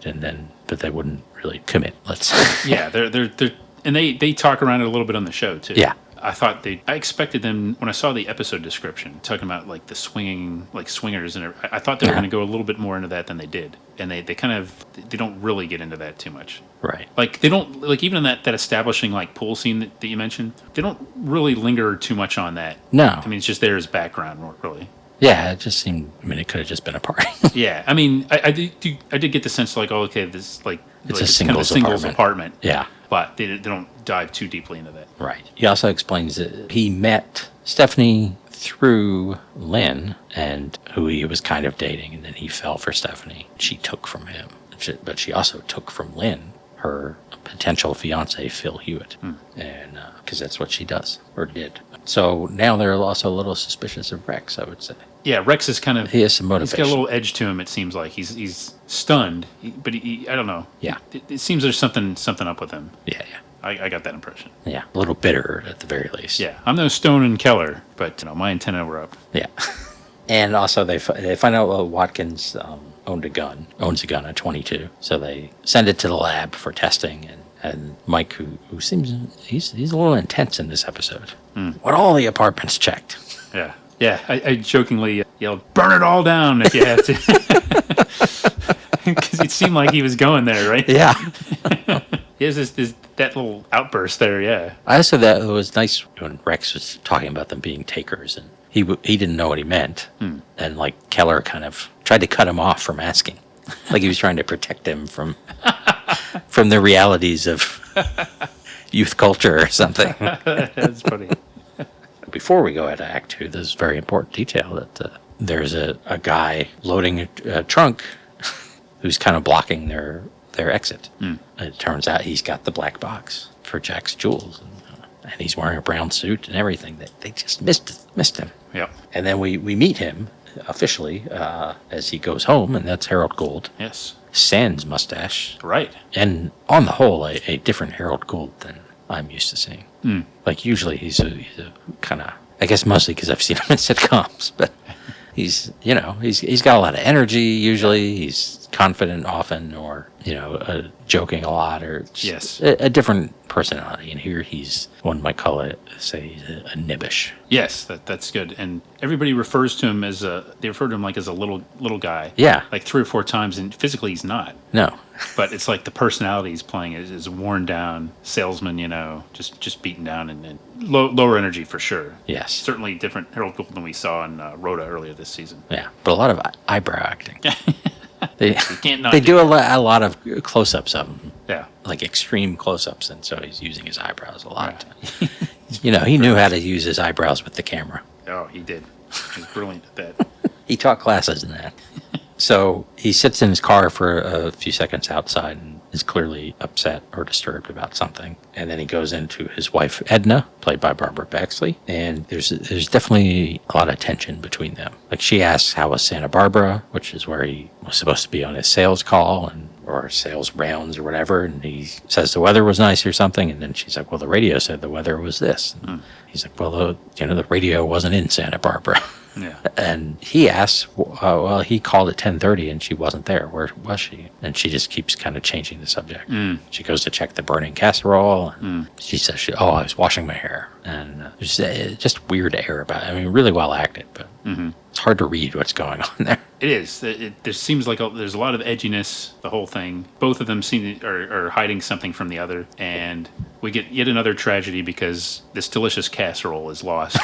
but they wouldn't really commit. Let's say. Yeah, they're and they talk around it a little bit on the show too. Yeah. I expected them, when I saw the episode description, talking about like the swinging, like swingers, and I thought they were going to go a little bit more into that than they did. And they don't really get into that too much. Right. Like, they don't, like, even in that establishing, like, pool scene that you mentioned, they don't really linger too much on that. No. I mean, it's just there as background, really. Yeah, it just seemed, I mean, it could have just been a party. Yeah, I mean, I did get the sense, like, oh, okay, this, like, it's like, a singles kind of a singles apartment. Yeah. But they don't dive too deeply into that. Right. He also explains that he met Stephanie through Lynn, and who he was kind of dating, and then he fell for Stephanie. She took from him. But she also took from Lynn her potential fiance, Phil Hewitt. And because that's what she does, or did. So now they're also a little suspicious of Rex, I would say. Yeah, Rex is kind of... He has some motivation. He's got a little edge to him, it seems like. He's stunned, but I don't know. Yeah. It seems there's something up with him. Yeah. I got that impression. Yeah, a little bitter at the very least. Yeah, I'm no Stone and Keller, but my antenna were up. Yeah. And also they find out Watkins owns a gun at 22. So they send it to the lab for testing, and Mike, who seems he's a little intense in this episode. Want all the apartments checked. Yeah. Yeah, I jokingly yelled, "Burn it all down if you have to." Because it seemed like he was going there, right? Yeah. He has that little outburst there, yeah. I also thought it was nice when Rex was talking about them being takers, and he didn't know what he meant. And like Keller kind of tried to cut him off from asking. Like he was trying to protect him from the realities of youth culture or something. That's funny. Before we go into Act 2, there's a very important detail that there's a guy loading a trunk who's kind of blocking their exit. And it turns out he's got the black box for Jack's jewels, and he's wearing a brown suit and everything. They just missed him. Yep. And then we meet him officially as he goes home, and that's Harold Gould. Yes. Sans mustache. Right. And on the whole, a different Harold Gould than I'm used to seeing. Like usually he's a kind of, I guess mostly because I've seen him in sitcoms, but he's got a lot of energy usually. He's confident often, or joking a lot, or yes, a different personality. And here one might call it, say, he's a nibbish. Yes, that's good. And everybody refers to him as a little guy. Yeah, like 3 or 4 times, and physically he's not. No. But it's like the personality he's playing is worn down salesman, just beaten down and lower energy for sure. Yes. Certainly different Harold Gould than we saw in Rhoda earlier this season. Yeah, but a lot of eyebrow acting. They can't they do a lot of close-ups of him. Yeah. Like extreme close-ups, and so he's using his eyebrows a lot. Right. He knew how to use his eyebrows with the camera. Oh, he did. He was brilliant at that. He taught classes in that. So he sits in his car for a few seconds outside and is clearly upset or disturbed about something. And then he goes into his wife, Edna, played by Barbara Baxley. And there's definitely a lot of tension between them. Like she asks, how was Santa Barbara, which is where he was supposed to be on his sales call or sales rounds or whatever. And he says the weather was nice or something. And then she's like, well, the radio said the weather was this. And he's like, well, the radio wasn't in Santa Barbara. Yeah. And he asks, well, he called at 10:30 and she wasn't there. Where was she? And she just keeps kind of changing the subject. She goes to check the burning casserole. And she says, I was washing my hair. And there's just weird air about it. I mean, really well acted, but it's hard to read what's going on there. It is. There seems like there's a lot of edginess, the whole thing. Both of them are hiding something from the other. And we get yet another tragedy because this delicious casserole is lost.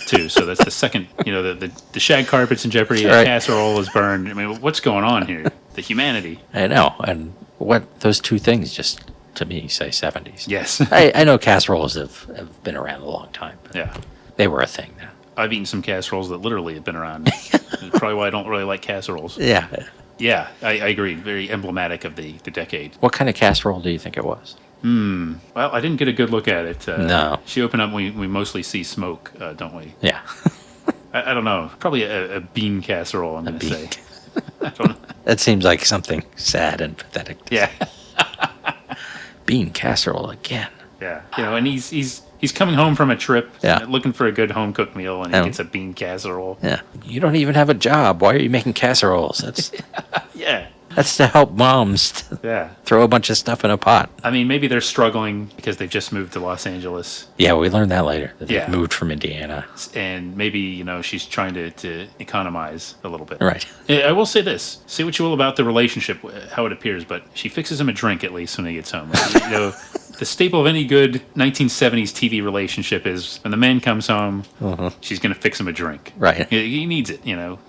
Too, so that's the second. The shag carpet's in jeopardy. The casserole is burned. I mean, what's going on here? The humanity. I know, and what those two things just to me say 70s. Yes, I know casseroles have been around a long time. But yeah, they were a thing now. I've eaten some casseroles that literally have been around. That's probably why I don't really like casseroles. Yeah, yeah, I agree. Very emblematic of the decade. What kind of casserole do you think it was? Well, I didn't get a good look at it. No. She opened up, we mostly see smoke, don't we? Yeah. I don't know. Probably a bean casserole, I'm going to say. I don't know. That seems like something sad and pathetic. Yeah. Bean casserole again. Yeah. And he's coming home from a trip, looking for a good home-cooked meal, and he gets a bean casserole. Yeah. You don't even have a job. Why are you making casseroles? That's yeah. That's to help moms Yeah. throw a bunch of stuff in a pot. I mean, maybe they're struggling because they've just moved to Los Angeles. Yeah, we learned that later. That Yeah. they moved from Indiana. And maybe, she's trying to economize a little bit. Right. I will say this. Say what you will about the relationship, how it appears, but she fixes him a drink at least when he gets home. The staple of any good 1970s TV relationship is when the man comes home, she's going to fix him a drink. Right. He needs it,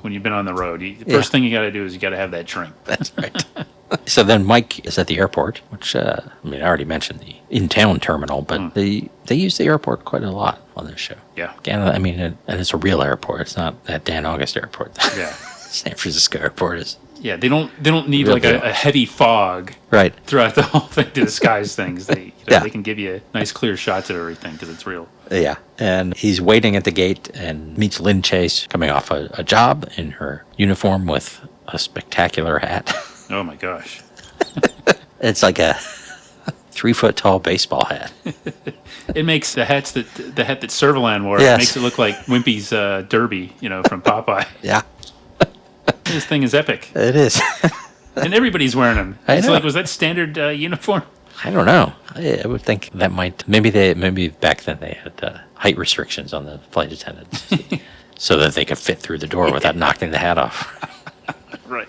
when you've been on the road. The first thing you got to do is you got to have that drink. That's right. So then Mike is at the airport, which, I already mentioned the in-town terminal, but they use the airport quite a lot on this show. Yeah. And it's a real airport. It's not that Dan August airport. Yeah. San Francisco airport is. Yeah, they don't need Real like deal. a heavy fog Right. throughout the whole thing to disguise things. They Yeah. they can give you nice clear shots of everything because it's real. Yeah. And he's waiting at the gate and meets Lynn Chase coming off a job in her uniform with a spectacular hat. Oh my gosh. It's like a 3-foot tall baseball hat. It makes the hat that Servalan wore. Yes. It makes it look like Wimpy's derby, from Popeye. Yeah, This thing is epic, it is. and everybody's wearing them. I It's know. like, was that standard uniform? I don't know. I would think that might maybe back then they had height restrictions on the flight attendants, so that they could fit through the door without knocking the hat off. Right.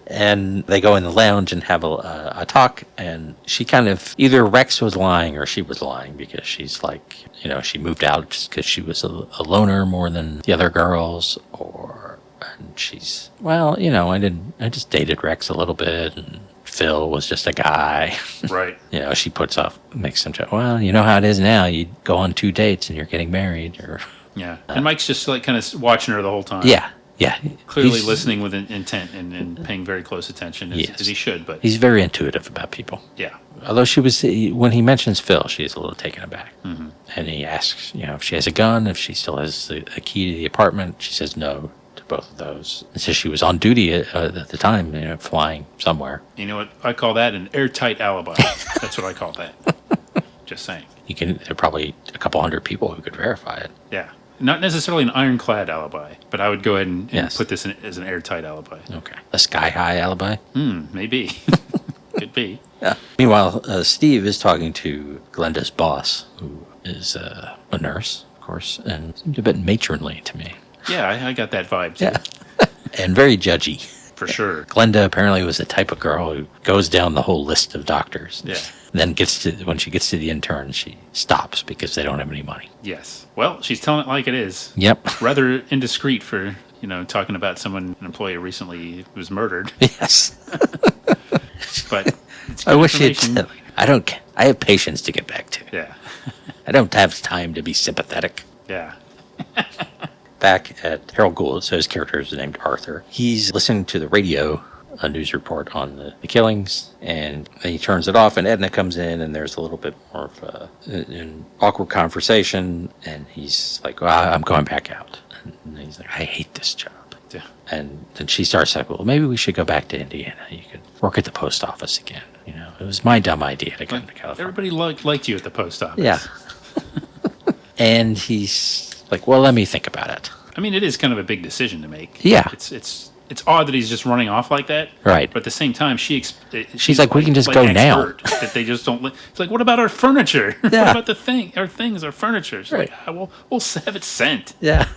And they go in the lounge and have a talk, and she kind of, either Rex was lying or she was lying, because she's like, she moved out just because she was a loner more than the other girls, and she's, I just dated Rex a little bit, and Phil was just a guy. Right. She makes some joke, well, you know how it is now, you go on 2 dates and you're getting married, or... Yeah. And Mike's just like kind of watching her the whole time. Yeah. Clearly He's- listening with intent and paying very close attention as he should. But He's very intuitive about people. yeah. Although when he mentions Phil, she's a little taken aback. Mm-hmm. And he asks, if she has a gun, if she still has a key to the apartment. She says no to both of those. And says she was on duty at the time, flying somewhere. You know what? I call that an airtight alibi. That's what I call that. Just saying. There are probably a couple hundred people who could verify it. Yeah. Not necessarily an ironclad alibi, but I would go ahead and Yes. put this as an airtight alibi. Okay. A sky-high alibi? Maybe. Could be. Yeah. Meanwhile, Steve is talking to Glenda's boss, who is a nurse, of course, and seemed a bit matronly to me. Yeah, I got that vibe too. Yeah. And very judgy. For sure. Glenda apparently was the type of girl who goes down the whole list of doctors. Yeah. Then when she gets to the intern, she stops because they don't have any money. Yes. Well, she's telling it like it is. Yep. Rather indiscreet for, talking about an employee recently who was murdered. Yes. But it's I good wish you'd information. I have patience to get back to. Yeah. I don't have time to be sympathetic. Yeah. Back at Harold Gould, so his character is named Arthur. He's listening to the radio, a news report on the killings, and he turns it off, and Edna comes in, and there's a little bit more of an awkward conversation, and he's like, well, I'm going back out. And he's like, I hate this job. Yeah. And then she starts like, well, maybe we should go back to Indiana. You could work at the post office again. It was my dumb idea to come to California. Everybody liked you at the post office. Yeah. And he's like, well, let me think about it. I mean, it is kind of a big decision to make. Yeah. It's odd that he's just running off like that. Right. But at the same time, she's like, we can just go now. That they just don't. It's like, what about our furniture? Yeah. What about our things, our furniture? She's Right. like, we'll have it sent. Yeah.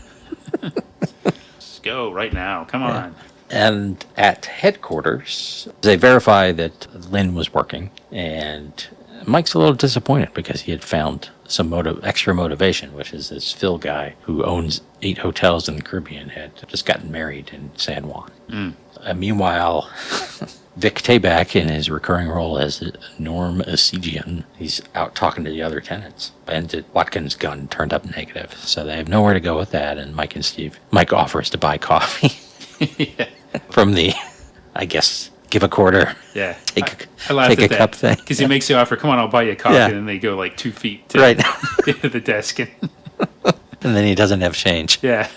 Let's go right now. Come on. And at headquarters, they verify that Lynn was working, and Mike's a little disappointed because he had found some extra motivation, which is this Phil guy who owns 8 hotels in the Caribbean had just gotten married in San Juan. Meanwhile, Vic Tayback, in his recurring role as Norm Esigian, he's out talking to the other tenants. And Watkins' gun turned up negative, so they have nowhere to go with that. And Mike offers to buy coffee Yeah. from the, I guess, give a quarter. Yeah. I laughed take at a that cup thing. because he makes the offer. Come on, I'll buy you a coffee, Yeah. and then they go like 2 feet to, Right. to the desk. And And then he doesn't have change. yeah.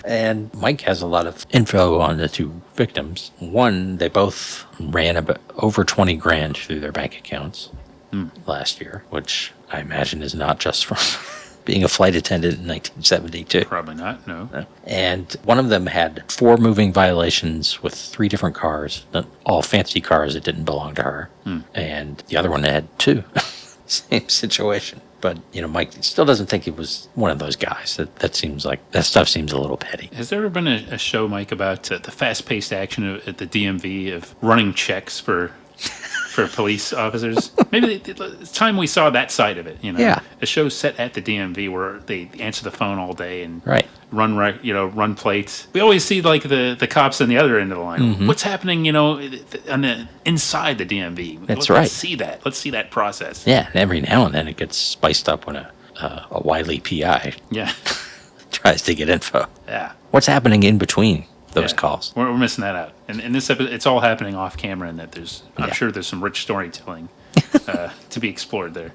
And Mike has a lot of info on the 2 victims. One, they both ran about over 20 grand through their bank accounts last year, which I imagine is not just from being a flight attendant in 1972. Probably not. No. And one of them had 4 moving violations with 3 different cars, all fancy cars that didn't belong to her. And the other one had 2. Same situation. But, Mike still doesn't think he was one of those guys. That seems like, that stuff seems a little petty. Has there ever been a show, Mike, about the fast-paced action at the DMV of running checks for police officers? Maybe it's time we saw that side of it. Yeah. A show set at the DMV where they answer the phone all day and Right. run plates. We always see like the cops on the other end of the line. Mm-hmm. What's happening? On the inside the DMV. That's Let's right. see that. Let's see that process. Yeah, and every now and then it gets spiced up when a wily PI Yeah. tries to get info. Yeah. What's happening in between those Yeah. calls? We're missing that out. And in this episode, it's all happening off camera, and that I'm Yeah. sure there's some rich storytelling to be explored there.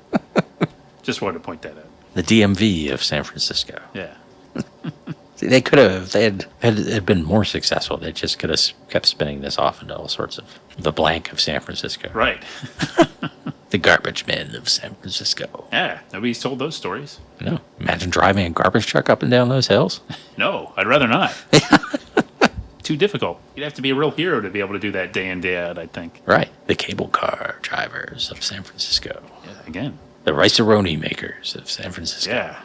Just wanted to point that out. The DMV of San Francisco. Yeah. See, they could have, if they had been more successful, they just could have kept spinning this off into all sorts of the blank of San Francisco. Right. The garbage men of San Francisco. Yeah. Nobody's told those stories. Imagine driving a garbage truck up and down those hills. No, I'd rather not. Too difficult. You'd have to be a real hero to be able to do that day in, day out, I think. Right. The cable car drivers of San Francisco. Yeah, again. The rice-a-roni makers of San Francisco. Yeah.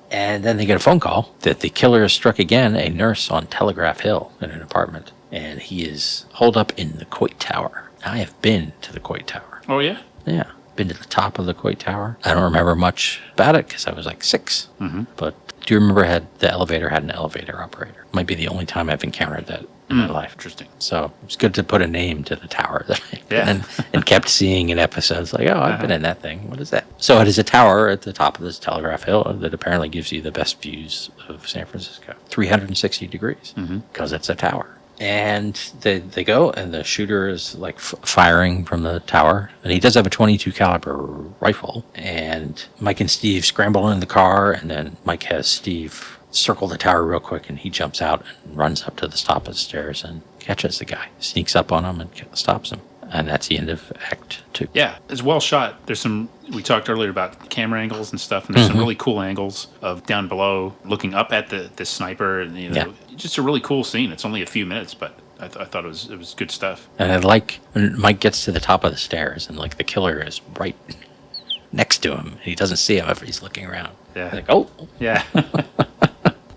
And then they get a phone call that the killer has struck again a nurse on Telegraph Hill in an apartment. And he is holed up in the Coit Tower. I have been to the Coit Tower. Oh, yeah? Yeah. Been to the top of the Coit Tower. I don't remember much about it because I was like 6. Mm-hmm. But do you remember the elevator had an elevator operator? Might be the only time I've encountered that in my life. Interesting. So it's good to put a name to the tower that Yeah. and kept seeing in episodes like, oh, I've been in that thing. What is that? So it is a tower at the top of this Telegraph Hill that apparently gives you the best views of San Francisco. 360 degrees because it's a tower. And they go, and the shooter is like firing from the tower, and he does have a .22 caliber rifle. And Mike and Steve scramble in the car, and then Mike has Steve circle the tower real quick, and he jumps out and runs up to the top of the stairs and catches the guy, sneaks up on him and stops him. And that's the end of Act 2. Yeah, it's well shot. There's we talked earlier about camera angles and stuff, and there's some really cool angles of down below looking up at the sniper, and just a really cool scene. It's only a few minutes, but I thought it was good stuff. And I like when Mike gets to the top of the stairs, and like the killer is right next to him, and he doesn't see him if he's looking around. Yeah. Like, oh. Yeah.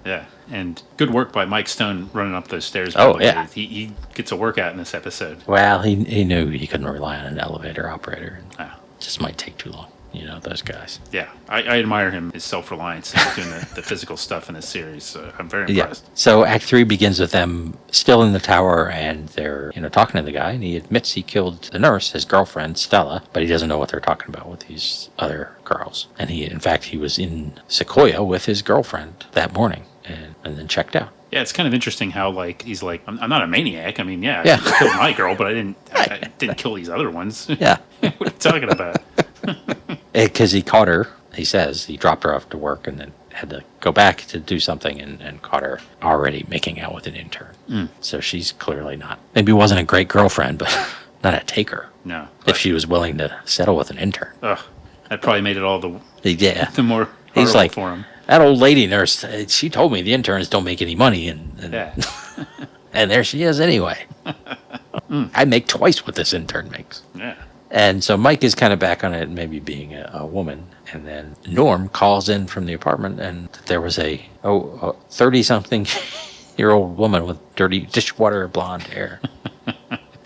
Yeah. And good work by Mike Stone running up those stairs. Oh, yeah. He gets a workout in this episode. Well, he knew he couldn't rely on an elevator operator. Oh. It just might take too long. Those guys. Yeah. I admire him, his self-reliance in doing the physical stuff in this series. So I'm very impressed. Yeah. So Act 3 begins with them still in the tower, and they're, talking to the guy, and he admits he killed the nurse, his girlfriend, Stella, but he doesn't know what they're talking about with these other girls. And in fact, he was in Sequoia with his girlfriend that morning and then checked out. Yeah, it's kind of interesting how he's like, I'm not a maniac. I mean, I Yeah. killed my girl, but I didn't kill these other ones. Yeah. What are you talking about? Because he caught her, he says, he dropped her off to work and then had to go back to do something and caught her already making out with an intern. So she's clearly not, maybe wasn't a great girlfriend, but not a taker. No. If she was willing to settle with an intern. Ugh, that probably made it all the more He's horrible like, for him. that old lady nurse, she told me the interns don't make any money, and Yeah. and there she is anyway. I make twice what this intern makes. Yeah. And so Mike is kind of back on it, maybe being a woman. And then Norm calls in from the apartment, and there was a 30-something-year-old woman with dirty dishwater blonde hair,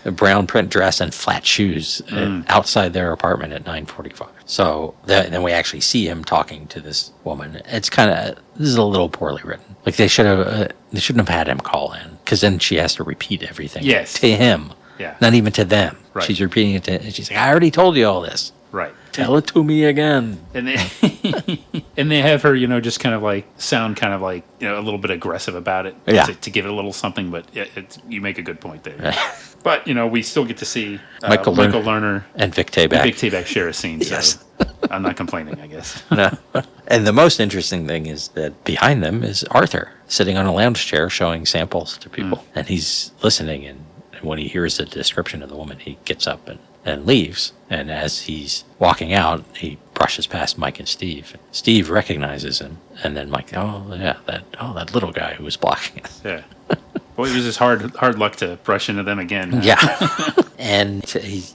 a brown print dress, and flat shoes outside their apartment at 9:45. So then we actually see him talking to this woman. It's this is a little poorly written. Like they shouldn't have had him call in, because then she has to repeat everything to him. Yeah. Not even to them. Right. She's repeating it and she's like, I already told you all this. Right. Tell it to me again. And they have her, just kind of like sound kind of like, a little bit aggressive about it. Yeah. To give it a little something, but you make a good point there. But, we still get to see Michael Lerner and Vic Tayback. Vic Tayback share a scene. So Yes. I'm not complaining, I guess. No. And the most interesting thing is that behind them is Arthur sitting on a lounge chair showing samples to people. And he's listening and And when he hears the description of the woman, he gets up and leaves. And as he's walking out, he brushes past Mike and Steve. Steve recognizes him, and then Mike, that little guy who was blocking us. Yeah. Boy, it was just hard luck to brush into them again. Yeah. And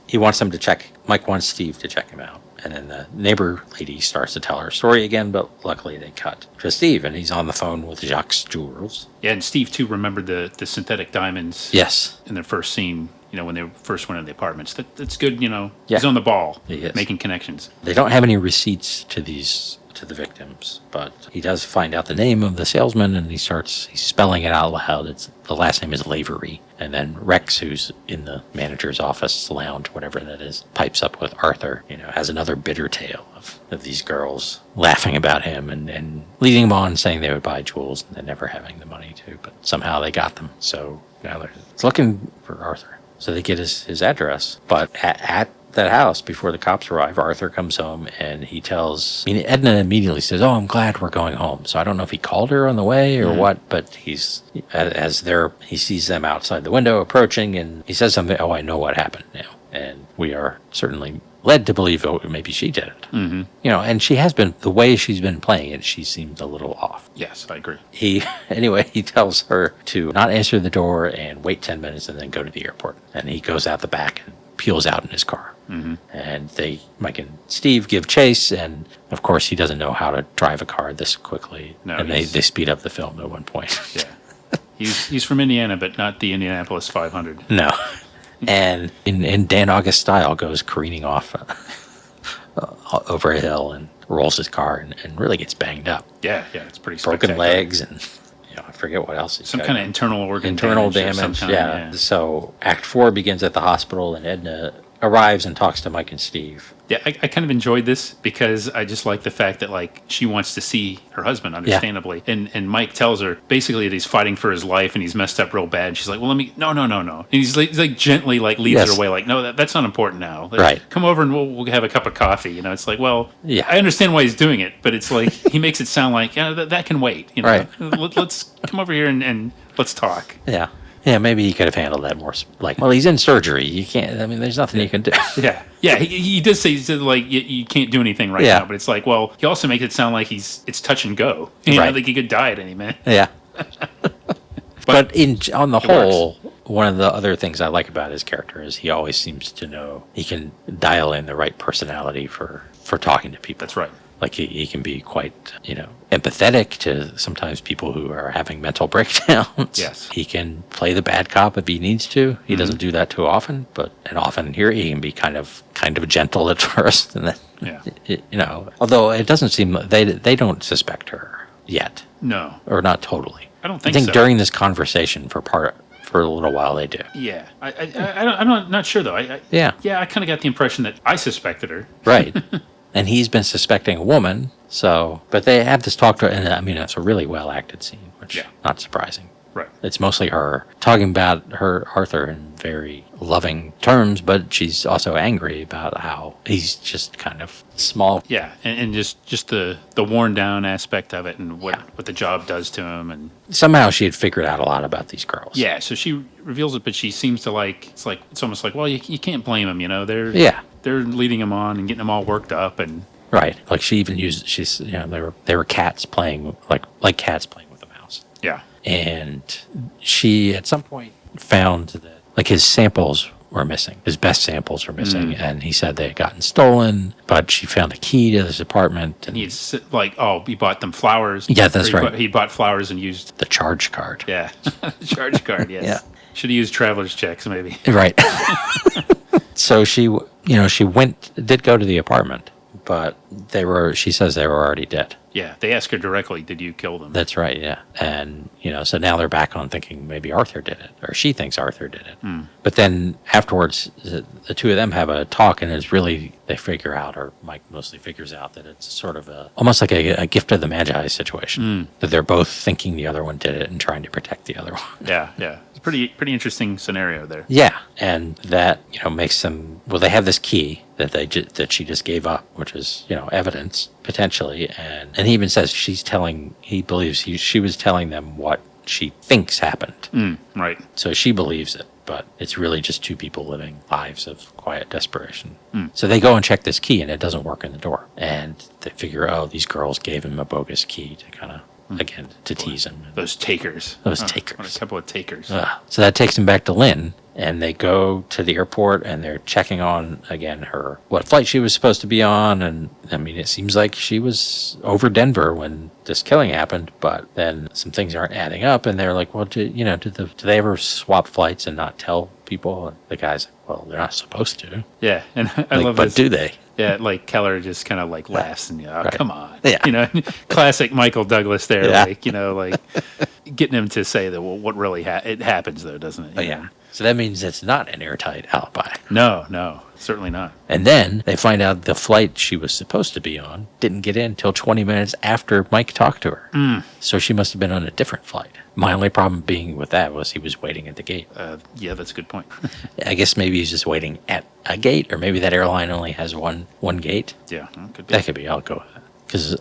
he wants them to check. Mike wants Steve to check him out. And then the neighbor lady starts to tell her story again, but luckily they cut to Steve, and he's on the phone with Jacques Jules. Yeah, and Steve, too, remembered the synthetic diamonds. Yes. In their first scene, when they first went into the apartments. That's good, Yeah. He's on the ball, He is. making connections. They don't have any receipts to the victims, but he does find out the name of the salesman, and he's spelling it out loud. The last name is Lavery. And then Rex, who's in the manager's office lounge, whatever that is, pipes up with Arthur, has another bitter tale of these girls laughing about him and leading him on, saying they would buy jewels and then never having the money to, but somehow they got them. So now they're looking for Arthur. So they get his address, but at that house, before the cops arrive, Arthur comes home and he tells, Edna immediately says, "Oh, I'm glad we're going home." So I don't know if he called her on the way or what, but he sees them outside the window approaching, and he says something, "Oh, I know what happened now." And we are certainly led to believe, oh, maybe she did it. Mm-hmm. And she has been, the way she's been playing it, she seemed a little off. Yes, I agree. He tells her to not answer the door and wait 10 minutes and then go to the airport. And he goes out the back and peels out in his car. Mm-hmm. And Mike and Steve give chase, and of course he doesn't know how to drive a car this quickly. No, and they speed up the film at one point. Yeah. He's from Indiana, but not the Indianapolis 500. No. And in Dan August style, goes careening off over a hill and rolls his car and really gets banged up. Yeah, it's pretty broken spectacular. legs, and I forget what else. Some kind of internal organ damage. Yeah. So Act 4 begins at the hospital, and Edna arrives and talks to Mike and Steve. Yeah, I kind of enjoyed this because I just like the fact that she wants to see her husband, understandably, and Mike tells her basically that he's fighting for his life and he's messed up real bad. She's like, "Well, no," and he's like gently leads her away, "No, that's not important now. Right? Come over and we'll have a cup of coffee." It's like, well, yeah, I understand why he's doing it, but it's like he makes it sound like that can wait. Right? Let's come over here and let's talk. Yeah. Yeah, maybe he could have handled that more. Well, he's in surgery. You can't. There's nothing you can do. Yeah. He does say you can't do anything right now, but it's like, well, he also makes it sound like it's touch and go. Right. Like he could die at any minute. Yeah. but on the whole, works. One of the other things I like about his character is he always seems to know he can dial in the right personality for talking to people. That's right. He can be quite, empathetic to sometimes people who are having mental breakdowns. Yes. He can play the bad cop if he needs to. He doesn't do that too often, and often here he can be kind of gentle at first, and then, although it doesn't seem they don't suspect her yet. No. Or not totally. I don't think so. I think during this conversation for a little while they do. Yeah. I'm not sure though. I kind of got the impression that I suspected her. Right. And he's been suspecting a woman, but they have this talk and it's a really well acted scene, which not surprising. Right. It's mostly her talking about Arthur in very loving terms, but she's also angry about how he's just kind of small. Yeah, and just the worn down aspect of it, and what the job does to him, and somehow she had figured out a lot about these girls. Yeah, so she reveals it, but she seems to it's almost like, well, you can't blame them, they're leading him on and getting them all worked up, and right. She even used they were cats playing like cats playing with a mouse. Yeah. And she, at some point, found that, his samples were missing. His best samples were missing. And he said they had gotten stolen, but she found a key to this apartment. And he's he bought them flowers. Yeah, that's right. He bought flowers and used the charge card. Yeah, the charge card, yes. Yeah. Should have used traveler's checks, maybe. Right. So she did go to the apartment, but she says they were already dead. Yeah, they ask her directly, "Did you kill them?" That's right, yeah. And, so now they're back on thinking maybe Arthur did it, or she thinks Arthur did it. But then afterwards, the two of them have a talk, and it's really, they figure out, or Mike mostly figures out, that it's sort of almost like a gift of the Magi situation, that they're both thinking the other one did it and trying to protect the other one. Yeah. It's a pretty interesting scenario there. Yeah, and that, makes them, they have this key that she just gave up, which is, evidence, potentially, and he even says he believes she was telling them what she thinks happened. Right. So she believes it, but it's really just two people living lives of quiet desperation. So they go and check this key, and it doesn't work in the door. And they figure, oh, these girls gave him a bogus key to kind of, again, to tease him. Those takers. Those takers. What a couple of takers. So that takes him back to Lynn, and they go to the airport, and they're checking on, again, what flight she was supposed to be on. And I mean, it seems like she was over Denver when this killing happened, but then some things aren't adding up, and they're like, well, do they ever swap flights and not tell people? And the guy's like, well, they're not supposed to. Yeah, and I love this. But do they? Yeah, like Keller just kind of like laughs and, Right. come on. Yeah. Classic Michael Douglas there, Yeah. like getting him to say that, well, what really it happens though, doesn't it? Oh, yeah. So that means it's not an airtight alibi. No, certainly not. And then they find out the flight she was supposed to be on didn't get in until 20 minutes after Mike talked to her. So she must have been on a different flight. My only problem being with that was he was waiting at the gate. Yeah, that's a good point. I guess maybe he's just waiting at a gate, or maybe that airline only has one gate. Yeah, could be. That could be. I'll go with that. Because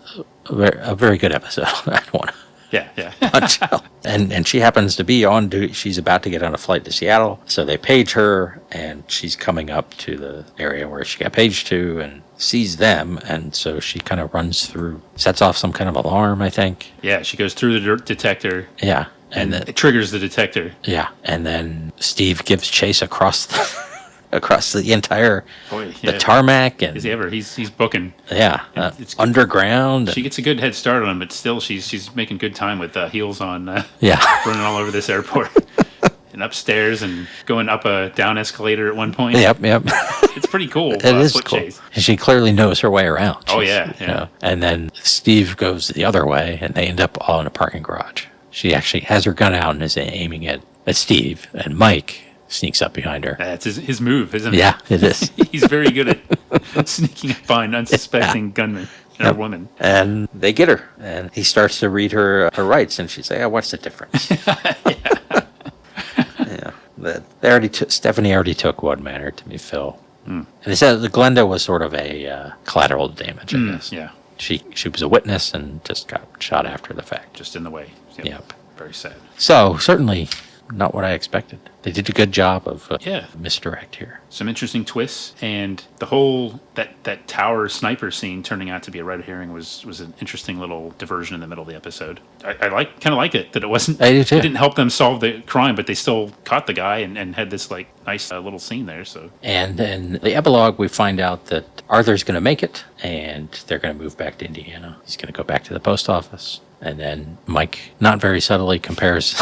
a very good episode. I don't want to Yeah. punch out. And she happens to be on duty. She's about to get on a flight to Seattle. So they page her, and she's coming up to the area where she got paged to and sees them. And so she kind of runs through, sets off some kind of alarm, I think. Yeah, she goes through the detector. Yeah. And it triggers the detector. Yeah. And then Steve gives chase across the entire the tarmac, and he's booking. Yeah, underground. She gets a good head start on him, but still she's making good time with heels on. Running all over this airport and upstairs and going up a down escalator at one point. Yep. It's pretty cool. It is foot cool. Chase. And she clearly knows her way around. Oh yeah. And then Steve goes the other way, and they end up all in a parking garage. She actually has her gun out and is aiming it at Steve, and Mike sneaks up behind her. That's his move, isn't it? Yeah, it is. He's very good at sneaking up behind unsuspecting gunmen or women. And they get her, and he starts to read her rights, and she's like, what's the difference? Stephanie already took what mattered to me, Phil. And they said the Glenda was sort of a collateral damage, I guess. Yeah. She was a witness and just got shot after the fact. Just in the way. Yep. Very sad. So, certainly not what I expected. They did a good job of misdirect here. Some interesting twists, and the whole that tower sniper scene turning out to be a red herring was an interesting little diversion in the middle of the episode. I kind of like it that it wasn't. I do too. It didn't help them solve the crime, but they still caught the guy and had this like nice little scene there. So. And in the epilogue, we find out that Arthur's going to make it, and they're going to move back to Indiana. He's going to go back to the post office, and then Mike, not very subtly, compares.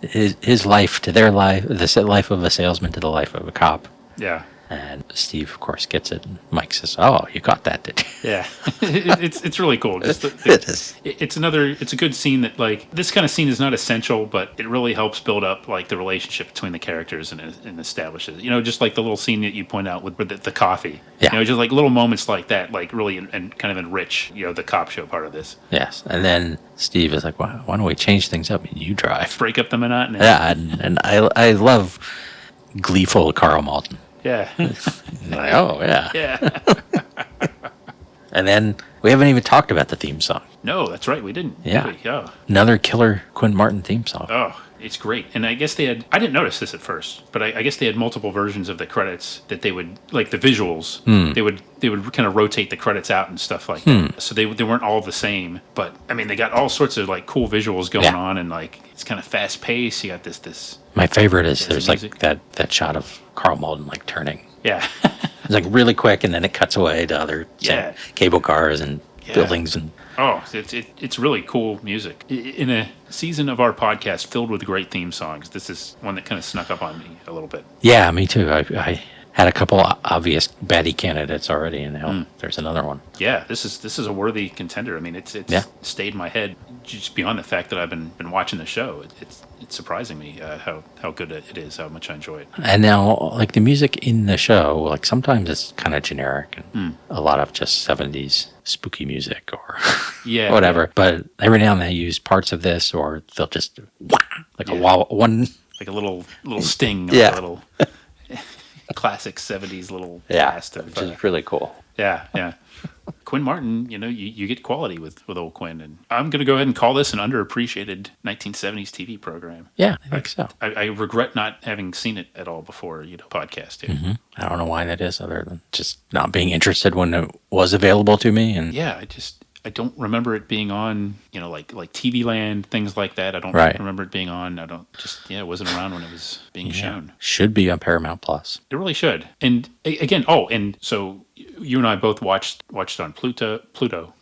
His life to their life, the life of a salesman to the life of a cop. Yeah. And Steve, of course, gets it. And Mike says, "Oh, you got that, did you?" Yeah. It's really cool. Just it is. It's a good scene that, like, this kind of scene is not essential, but it really helps build up, like, the relationship between the characters and establishes, just like the little scene that you point out with the coffee. Yeah. Just like little moments like that, like, really and kind of enrich, the cop show part of this. Yes. And then Steve is like, why don't we change things up and you drive? Break up the monotony. Yeah. And I love gleeful Karl Malden. Yeah. Like, oh, yeah. Yeah. And then we haven't even talked about the theme song. No, that's right. We didn't. Yeah. Did we? Oh. Another killer Quinn Martin theme song. Oh, it's great. And I guess I didn't notice this at first, but I guess they had multiple versions of the credits that they would, like the visuals, they would kind of rotate the credits out and stuff like that. So they weren't all the same, but I mean, they got all sorts of like cool visuals going on, and like it's kind of fast paced. You got this. My favorite is there's music. Like that shot of Karl Malden like turning. Yeah. It's like really quick, and then it cuts away to other cable cars and buildings and. Oh, it's really cool music. In a season of our podcast filled with great theme songs, this is one that kind of snuck up on me a little bit. Yeah, me too. I had a couple obvious baddie candidates already, and now there's another one. Yeah, this is a worthy contender. I mean, it's stayed in my head just beyond the fact that I've been watching the show. It's surprising me how good it is, how much I enjoy it. And now, like the music in the show, like sometimes it's kind of generic and a lot of just 70s spooky music or whatever. Yeah. But every now and then they use parts of this, or they'll just like a one like a little sting, or a little classic 70s little blast. Which is really cool. Yeah. Quinn Martin, you get quality with old Quinn. And I'm going to go ahead and call this an underappreciated 1970s TV program. Yeah, I think so. I regret not having seen it at all before, podcast here. I don't know why that is, other than just not being interested when it was available to me. And yeah, I don't remember it being on, like TV Land, things like that. I don't remember it being on. It wasn't around when it was being shown. Should be on Paramount Plus. It really should. And again, and so you and I both watched on Pluto, the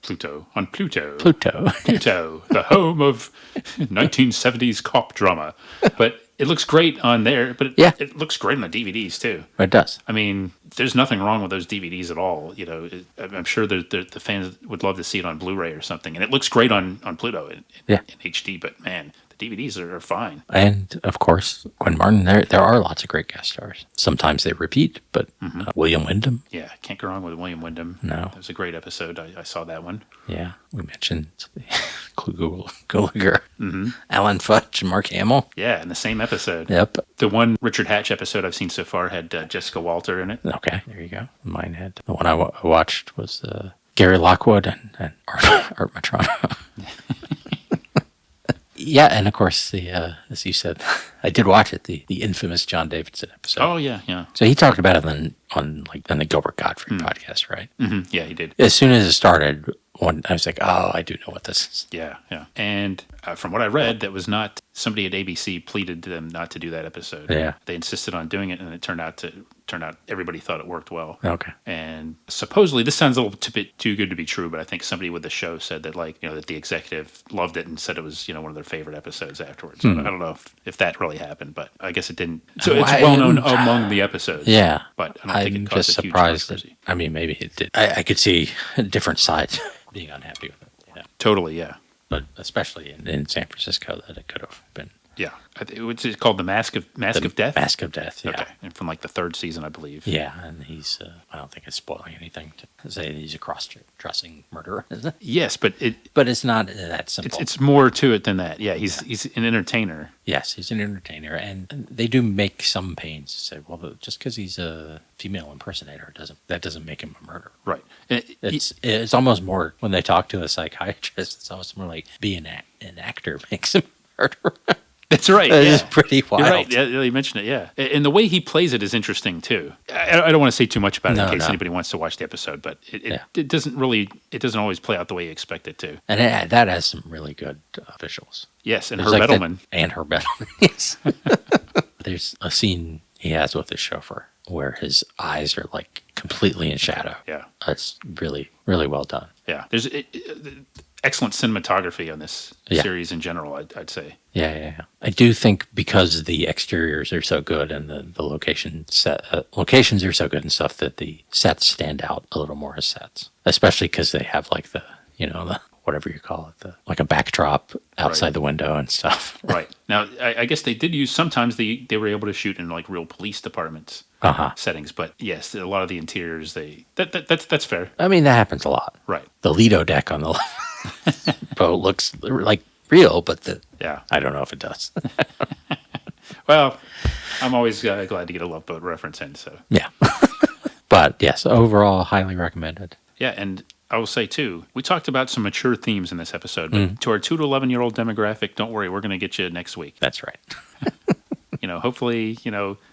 home of 1970s cop drama. But it looks great on there, but it looks great on the DVDs too. It does. I mean, there's nothing wrong with those DVDs at all. I'm sure the fans would love to see it on Blu-ray or something, and it looks great on Pluto in HD. But man, the DVDs are fine. And of course, Quinn Martin. There are lots of great guest stars. Sometimes they repeat, but William Wyndham. Yeah, can't go wrong with William Wyndham. No, that was a great episode. I saw that one. Yeah, we mentioned Gallagher, Alan Fudge, and Mark Hamill. Yeah, in the same episode. Yep. The one Richard Hatch episode I've seen so far had Jessica Walter in it. Okay, there you go. Mine had the one I watched was Gary Lockwood and Art Matrano. Yeah, and of course, as you said, I did watch it, the infamous John Davidson episode. Oh, yeah. So he talked about it on the Gilbert Gottfried podcast, right? Mm-hmm. Yeah, he did. As soon as it started, I was like, oh, I do know what this is. Yeah. And from what I read, that was not somebody at ABC pleaded to them not to do that episode. Yeah. They insisted on doing it, and it turned out everybody thought it worked well. Okay. And supposedly, this sounds a little bit too good to be true, but I think somebody with the show said that that the executive loved it and said it was one of their favorite episodes afterwards. I don't know if that really happened, but I guess it didn't. So it's well known among the episodes. Yeah. But I don't think it caused a huge surprised controversy. I mean, maybe it did. I could see different sides being unhappy with it. Yeah. Totally, yeah. But especially in San Francisco, that it could have been. Yeah, it's called the Mask of Death. Mask of Death. Yeah. Okay, and from the third season, I believe. Yeah, and he's. I don't think it's spoiling anything to say he's a cross-dressing murderer, is it? Yes, but it's not that simple. It's more to it than that. Yeah, he's an entertainer. Yes, he's an entertainer, and they do make some pains to say, well, just because he's a female impersonator doesn't make him a murderer. Right. It's almost more when they talk to a psychiatrist. It's almost more like being an actor makes him a murderer. That's right. It's pretty wild. You're right. Yeah, you mentioned it. Yeah, and the way he plays it is interesting too. I don't want to say too much about it in case anybody wants to watch the episode, but it doesn't always play out the way you expect it to. And that has some really good visuals. Yes, and Herb Edelman. And Herb Edelman. Yes. There's a scene he has with his chauffeur where his eyes are like completely in shadow. Yeah, that's really, really well done. Yeah, there's excellent cinematography on this series in general, I'd say. Yeah. I do think because the exteriors are so good and the locations are so good and stuff that the sets stand out a little more as sets, especially because they have like the whatever you call it, like a backdrop outside the window and stuff. Right. Now, I guess they did use, sometimes they were able to shoot in like real police departments settings, but yes, a lot of the interiors, that's fair. I mean, that happens a lot. Right. The Lido deck on the boat looks like real, but I don't know if it does. Well, I'm always glad to get a Love Boat reference in, so. Yeah. But yes, overall, highly recommended. Yeah, and I will say, too, we talked about some mature themes in this episode, but to our 2 to 11-year-old demographic, don't worry, we're going to get you next week. That's right. Hopefully,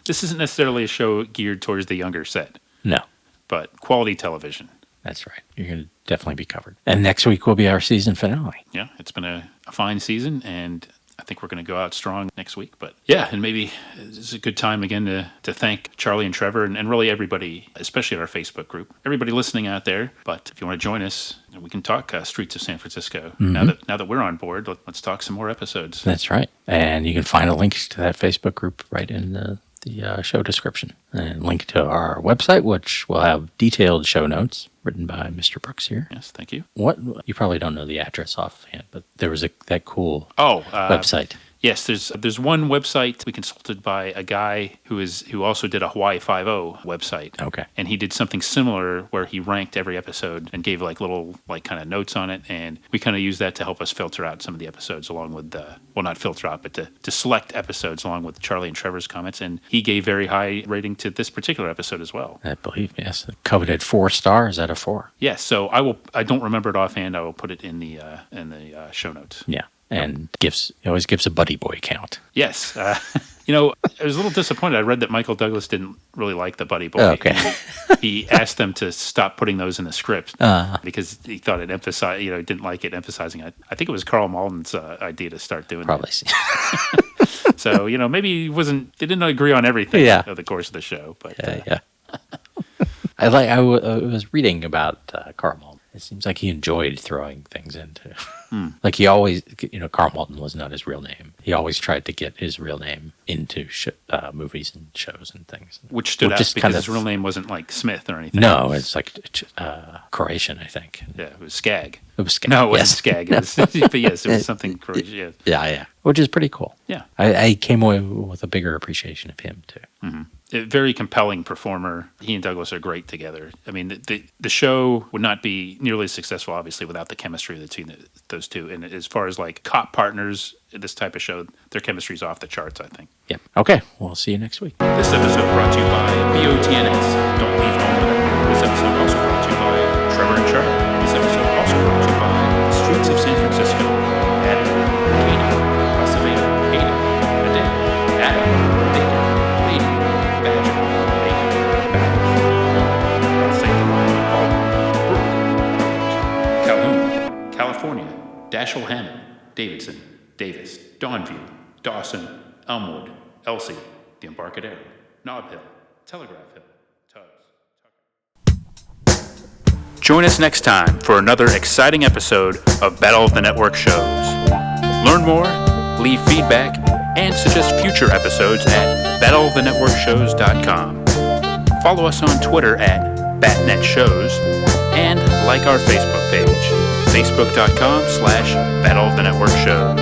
this isn't necessarily a show geared towards the younger set. No. But quality television. That's right. You're going to definitely be covered. And next week will be our season finale. Yeah, it's been a fine season, and I think we're going to go out strong next week. But yeah, and maybe it's a good time again to thank Charlie and Trevor and really everybody, especially in our Facebook group, everybody listening out there. But if you want to join us, we can talk Streets of San Francisco. Now that we're on board, let's talk some more episodes. That's right. And you can find a link to that Facebook group right in the show description, and link to our website, which will have detailed show notes written by Mr. Brooks here. Yes, thank you. You probably don't know the address offhand, but there was that cool website. Yes, there's one website we consulted by a guy who also did a Hawaii Five-0 website. Okay. And he did something similar where he ranked every episode and gave like little like kind of notes on it, and we kind of used that to help us filter out some of the episodes along with well, not filter out, but to select episodes along with Charlie and Trevor's comments, and he gave very high rating to this particular episode as well. I believe, yes. The coveted 4 stars out of 4. Yes, so I don't remember it offhand. I will put it in the show notes. Yeah. And he always gives a buddy boy count. Yes. I was a little disappointed. I read that Michael Douglas didn't really like the buddy boy. Okay. He asked them to stop putting those in the script because he thought it emphasized, didn't like it emphasizing it. I think it was Karl Malden's idea to start doing Probably. that. So, maybe they didn't agree on everything over the course of the show. But yeah. I was reading about Karl Malden. It seems like he enjoyed throwing things into. Like he always, Karl Malden was not his real name. He always tried to get his real name into movies and shows and things. Which stood out because his real name wasn't like Smith or anything. No, it's like Croatian, I think. Yeah, it was Skag. It was Skag. No, it wasn't Skag. But yes, it was something Croatian. Yeah. Which is pretty cool. Yeah. I came away with a bigger appreciation of him, too. Mm-hmm. A very compelling performer. He and Douglas are great together. I mean, the show would not be nearly as successful, obviously, without the chemistry between those two. And as far as like cop partners, this type of show, their chemistry is off the charts, I think. Yep. Okay. We'll see you next week. This episode brought to you by BOTNS. Don't leave home without. This episode also brought to you by Trevor and Charlie. This episode also brought to you by the streets of San Francisco. Adam, Katie, Acevedo, Hayden, Adele, Adam, Baker, Lady, Badger, Bacon, Bass, St. Louis, Brooke, Calhoun, California, Dashiell Hammond, Davidson, Davis, Dawnview, Dawson, Elmwood, Elsie, the Embarcadero, Nob Hill, Telegraph Hill, Tubbs. Join us next time for another exciting episode of Battle of the Network shows. Learn more, leave feedback, and suggest future episodes at battleofthenetworkshows.com. Follow us on Twitter at BatNetShows and like our Facebook page, facebook.com/Battle of the Network shows.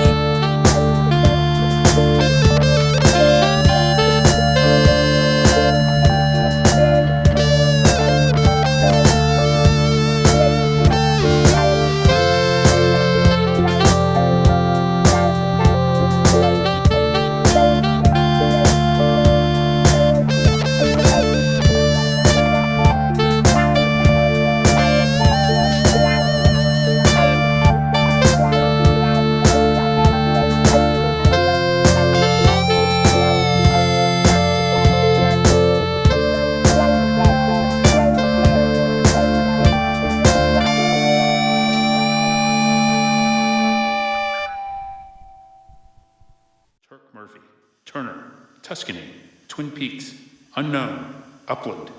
Murphy, Turner, Tuscany, Twin Peaks, Unknown, Upland,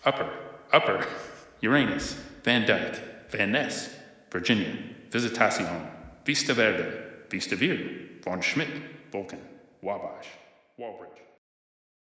Upper, Uranus, Van Dyke, Van Ness, Virginia, Visitacion, Vista Verde, Vista View, Von Schmidt, Vulcan, Wabash, Walbridge.